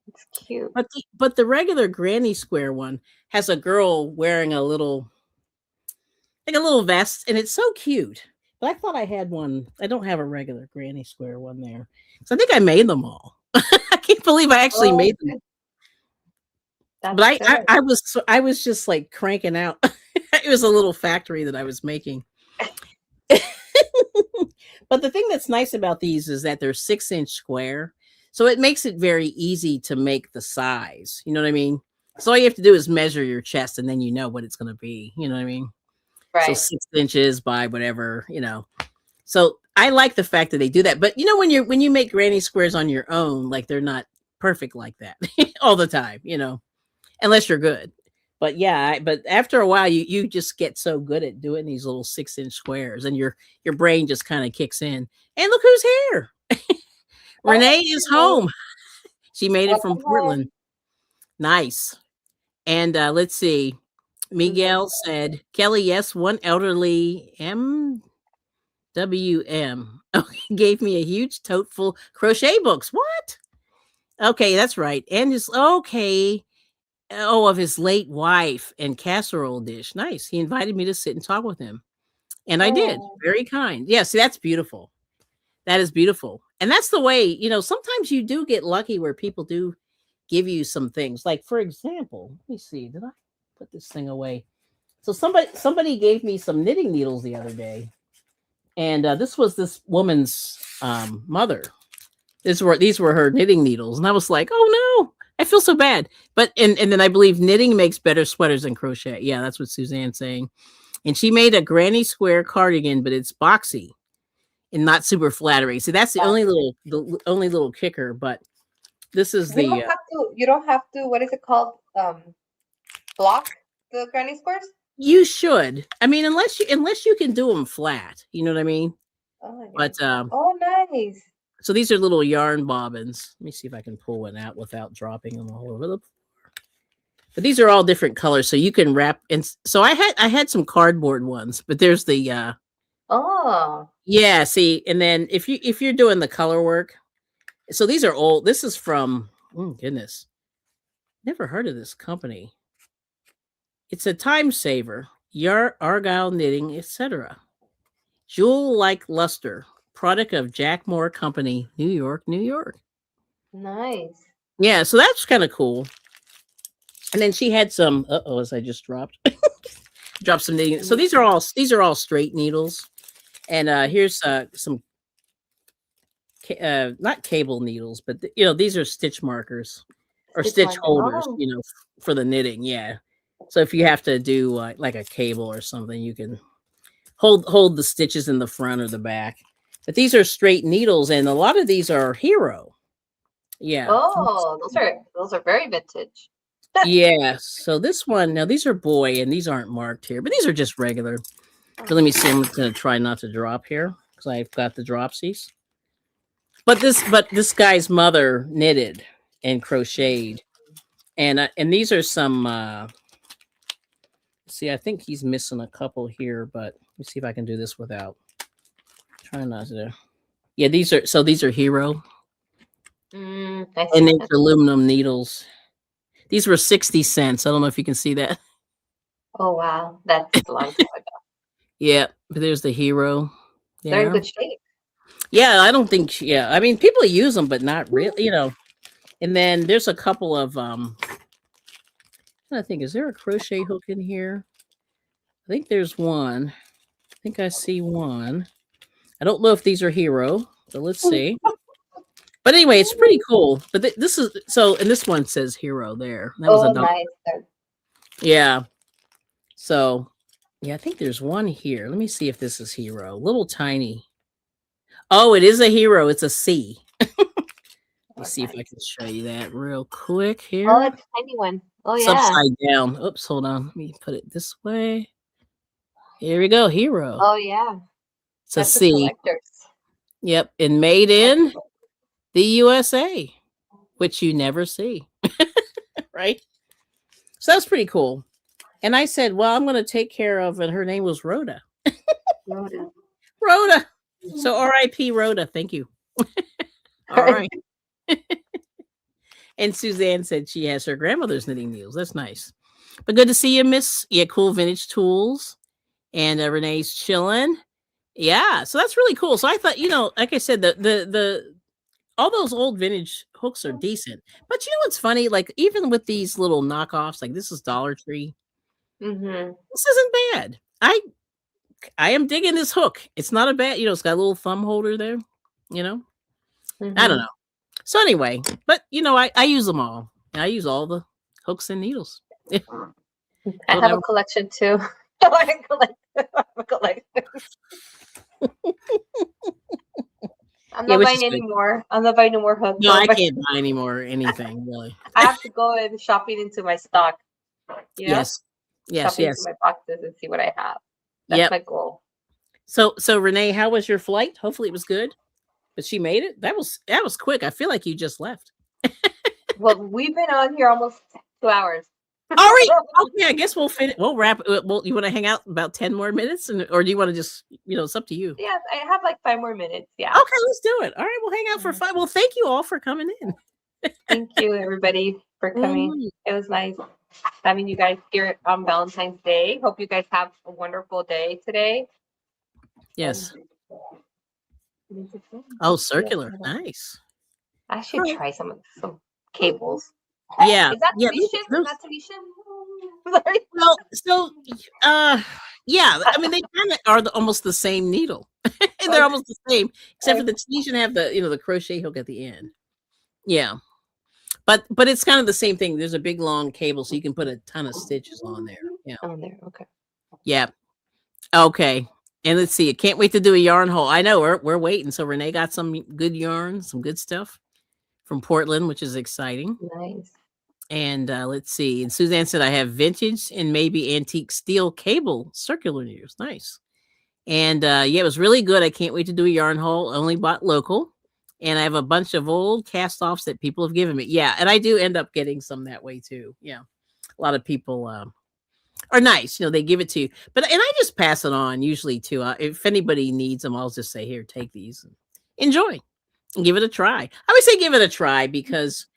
It's cute. But the regular granny square one has a girl wearing a little like a little vest, and it's so cute. But I thought I had one. I don't have a regular granny square one there. So I think I made them all. I can't believe I actually Oh, made them. that's But good. I was just like cranking out. It was a little factory that I was making. But the thing that's nice about these is that they're 6-inch square. So it makes it very easy to make the size. You know what I mean? So all you have to do is measure your chest and then you know what it's going to be. You know what I mean? So Right. 6 inches by whatever, you know. So I like the fact that they do that. But you know, when you make granny squares on your own, like they're not perfect like that all the time, you know, unless you're good. But yeah, but after a while, you just get so good at doing these little 6-inch squares, and your brain just kind of kicks in. And look who's here! Oh, Renee is home. She made it from welcome Portland. home. Nice. And let's see. Suzanne. Miguel said, Kelly, yes, one elderly MWM gave me a huge tote full crochet books. What? Okay, that's right. And his okay. Oh, of his late wife and casserole dish. Nice. He invited me to sit and talk with him. And I did. Oh, Very kind. Yeah, see, that's beautiful. That is beautiful. And that's the way, you know, sometimes you do get lucky where people do give you some things. Like, for example, let me see, did I put this thing away? So somebody gave me some knitting needles the other day. And this was this woman's mother. These were her knitting needles. And I was like, oh no, I feel so bad. But and then I believe knitting makes better sweaters than crochet. Yeah, that's what Suzanne's saying. And she made a granny square cardigan, but it's boxy and not super flattering. So that's the only little kicker. But this is you don't the have to. You don't have to. What is it called? Block the granny squares. you should. I mean, unless you can do them flat, you know what I mean. Oh my God. But Oh, nice. so these are little yarn bobbins. Let me see if I can pull one out without dropping them all over the. But these are all different colors, so you can wrap. And so I had some cardboard ones, but there's the Oh, yeah. See, and then if you're doing the color work, so these are old. This is from oh goodness, never heard of this company. It's a time saver. Argyle knitting, etc. Jewel like luster, product of Jack Moore Company, New York, New York. nice. Yeah, so that's kind of cool. And then she had some. As I just dropped some knitting. So these are all straight needles. And here's some not cable needles, but you know these are stitch markers or stitch holders. Oh, You know, for the knitting. Yeah. So if you have to do like a cable or something, you can hold the stitches in the front or the back. But these are straight needles, and a lot of these are Hero. Yeah. oh, those are very vintage. Yeah. So this one, now these are boy, and these aren't marked here, but these are just regular. But let me see. I'm going to try not to drop here because I've got the dropsies. But this guy's mother knitted and crocheted, and these are some. See, I think he's missing a couple here, but let me see if I can do this without trying not to. Yeah, these are Hero, I and see. it's aluminum needles. These were 60 cents. I don't know if you can see that. Oh wow, that's a long time ago. Yeah, but there's the Hero. They're in Yeah. good shape. Yeah, I don't think yeah. I mean, people use them, but not really, you know. And then there's a couple of I think is there a crochet hook in here? I think there's one. I think I see one. I don't know if these are Hero, so let's see. But anyway, it's pretty cool. But this is so, and this one says Hero there. That was Oh, a dollar. nice. Yeah. So, yeah, I think there's one here. Let me see if this is Hero. Little tiny. Oh, it is a Hero. It's a C. Let me see if I can show you that real quick here. Oh, it's a tiny one. Oh It's yeah. upside down. Oops, hold on. Let me put it this way. Here we go. Hero. Oh yeah. It's a That's the C. collectors. Yep. And made in the USA, which you never see. Right? So that's pretty cool. And I said, well, I'm going to take care of, and her name was Rhoda. Rhoda. Rhoda. So RIP Rhoda. Thank you. All right. And Suzanne said she has her grandmother's knitting needles. That's nice. But good to see you, Miss. Yeah, cool vintage tools. And Renee's chilling. Yeah, so that's really cool. So I thought, like I said, the all those old vintage hooks are decent. But you know what's funny? Like even with these little knockoffs, like this is Dollar Tree. Mm-hmm. This isn't bad. I am digging this hook. It's not a bad, it's got a little thumb holder there. Mm-hmm. I don't know. So anyway, but I use them all. I use all the hooks and needles. I have a collection too. I have a collection. I'm not buying any more. I'm not buying no more hooks. No, I can't buy any more anything really. I have to go and shopping into my stock. Yes. Shopping into my boxes and see what I have. That's my goal. So Renee, how was your flight? Hopefully it was good. But she made it. That was quick. I feel like you just left. Well, we've been on here almost 2 hours. All right. Okay, I guess we'll finish. We'll wrap. Well, you want to hang out about 10 more minutes, or do you want to just, it's up to you. Yes, I have like 5 more minutes. Yeah. Okay, let's do it. All right, we'll hang out for 5. Well, thank you all for coming in. Thank you, everybody, for coming. It was nice having you guys here on Valentine's Day. Hope you guys have a wonderful day today. Yes. Oh, circular. Nice. I should try some cables. Yeah. Is that Tahitian? Is that Tahitian? Sorry. Well, so yeah, I mean they kind of are almost the same needle. And they're almost the same, except for the Tahitian have the crochet hook at the end. Yeah. But it's kind of the same thing. There's a big long cable, so you can put a ton of stitches on there. Yeah. On there. Okay. Yeah. Okay. And let's see. I can't wait to do a yarn haul. I know we're waiting. So Renee got some good yarn, some good stuff from Portland, which is exciting. Nice. And let's see. And Suzanne said I have vintage and maybe antique steel cable circular needles. Nice. And it was really good. I can't wait to do a yarn haul. Only bought local. And I have a bunch of old cast offs that people have given me. Yeah. And I do end up getting some that way too. Yeah. A lot of people are nice. They give it to you. And I just pass it on usually too. If anybody needs them, I'll just say, here, take these and enjoy and give it a try. I always say give it a try because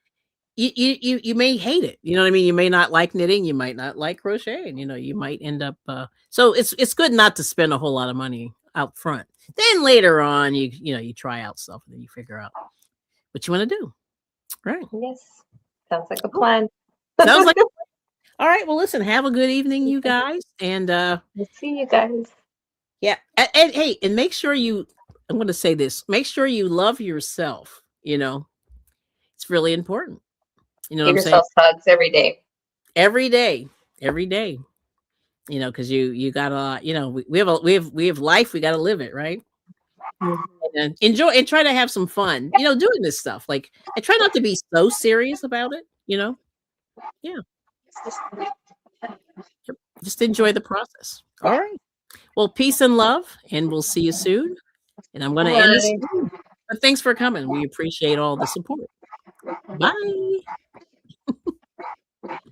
you may hate it. You know what I mean? You may not like knitting. You might not like crocheting. You might end up. So it's good not to spend a whole lot of money out front. Then later on, you try out stuff and then you figure out what you want to do. Right. Yes. Sounds like a plan. Sounds like. All right. Well, listen, have a good evening, you guys. And we'll see you guys. Yeah. And hey, and make sure I'm going to say this. Make sure you love yourself. It's really important. Give yourself hugs every day. Every day. Because you gotta, we have life. We got to live it. Right. Mm-hmm. And enjoy and try to have some fun, doing this stuff. Like I try not to be so serious about it, Yeah. Just enjoy the process. All right. Well, peace and love, and we'll see you soon. And I'm going to end this. But thanks for coming. We appreciate all the support. Bye.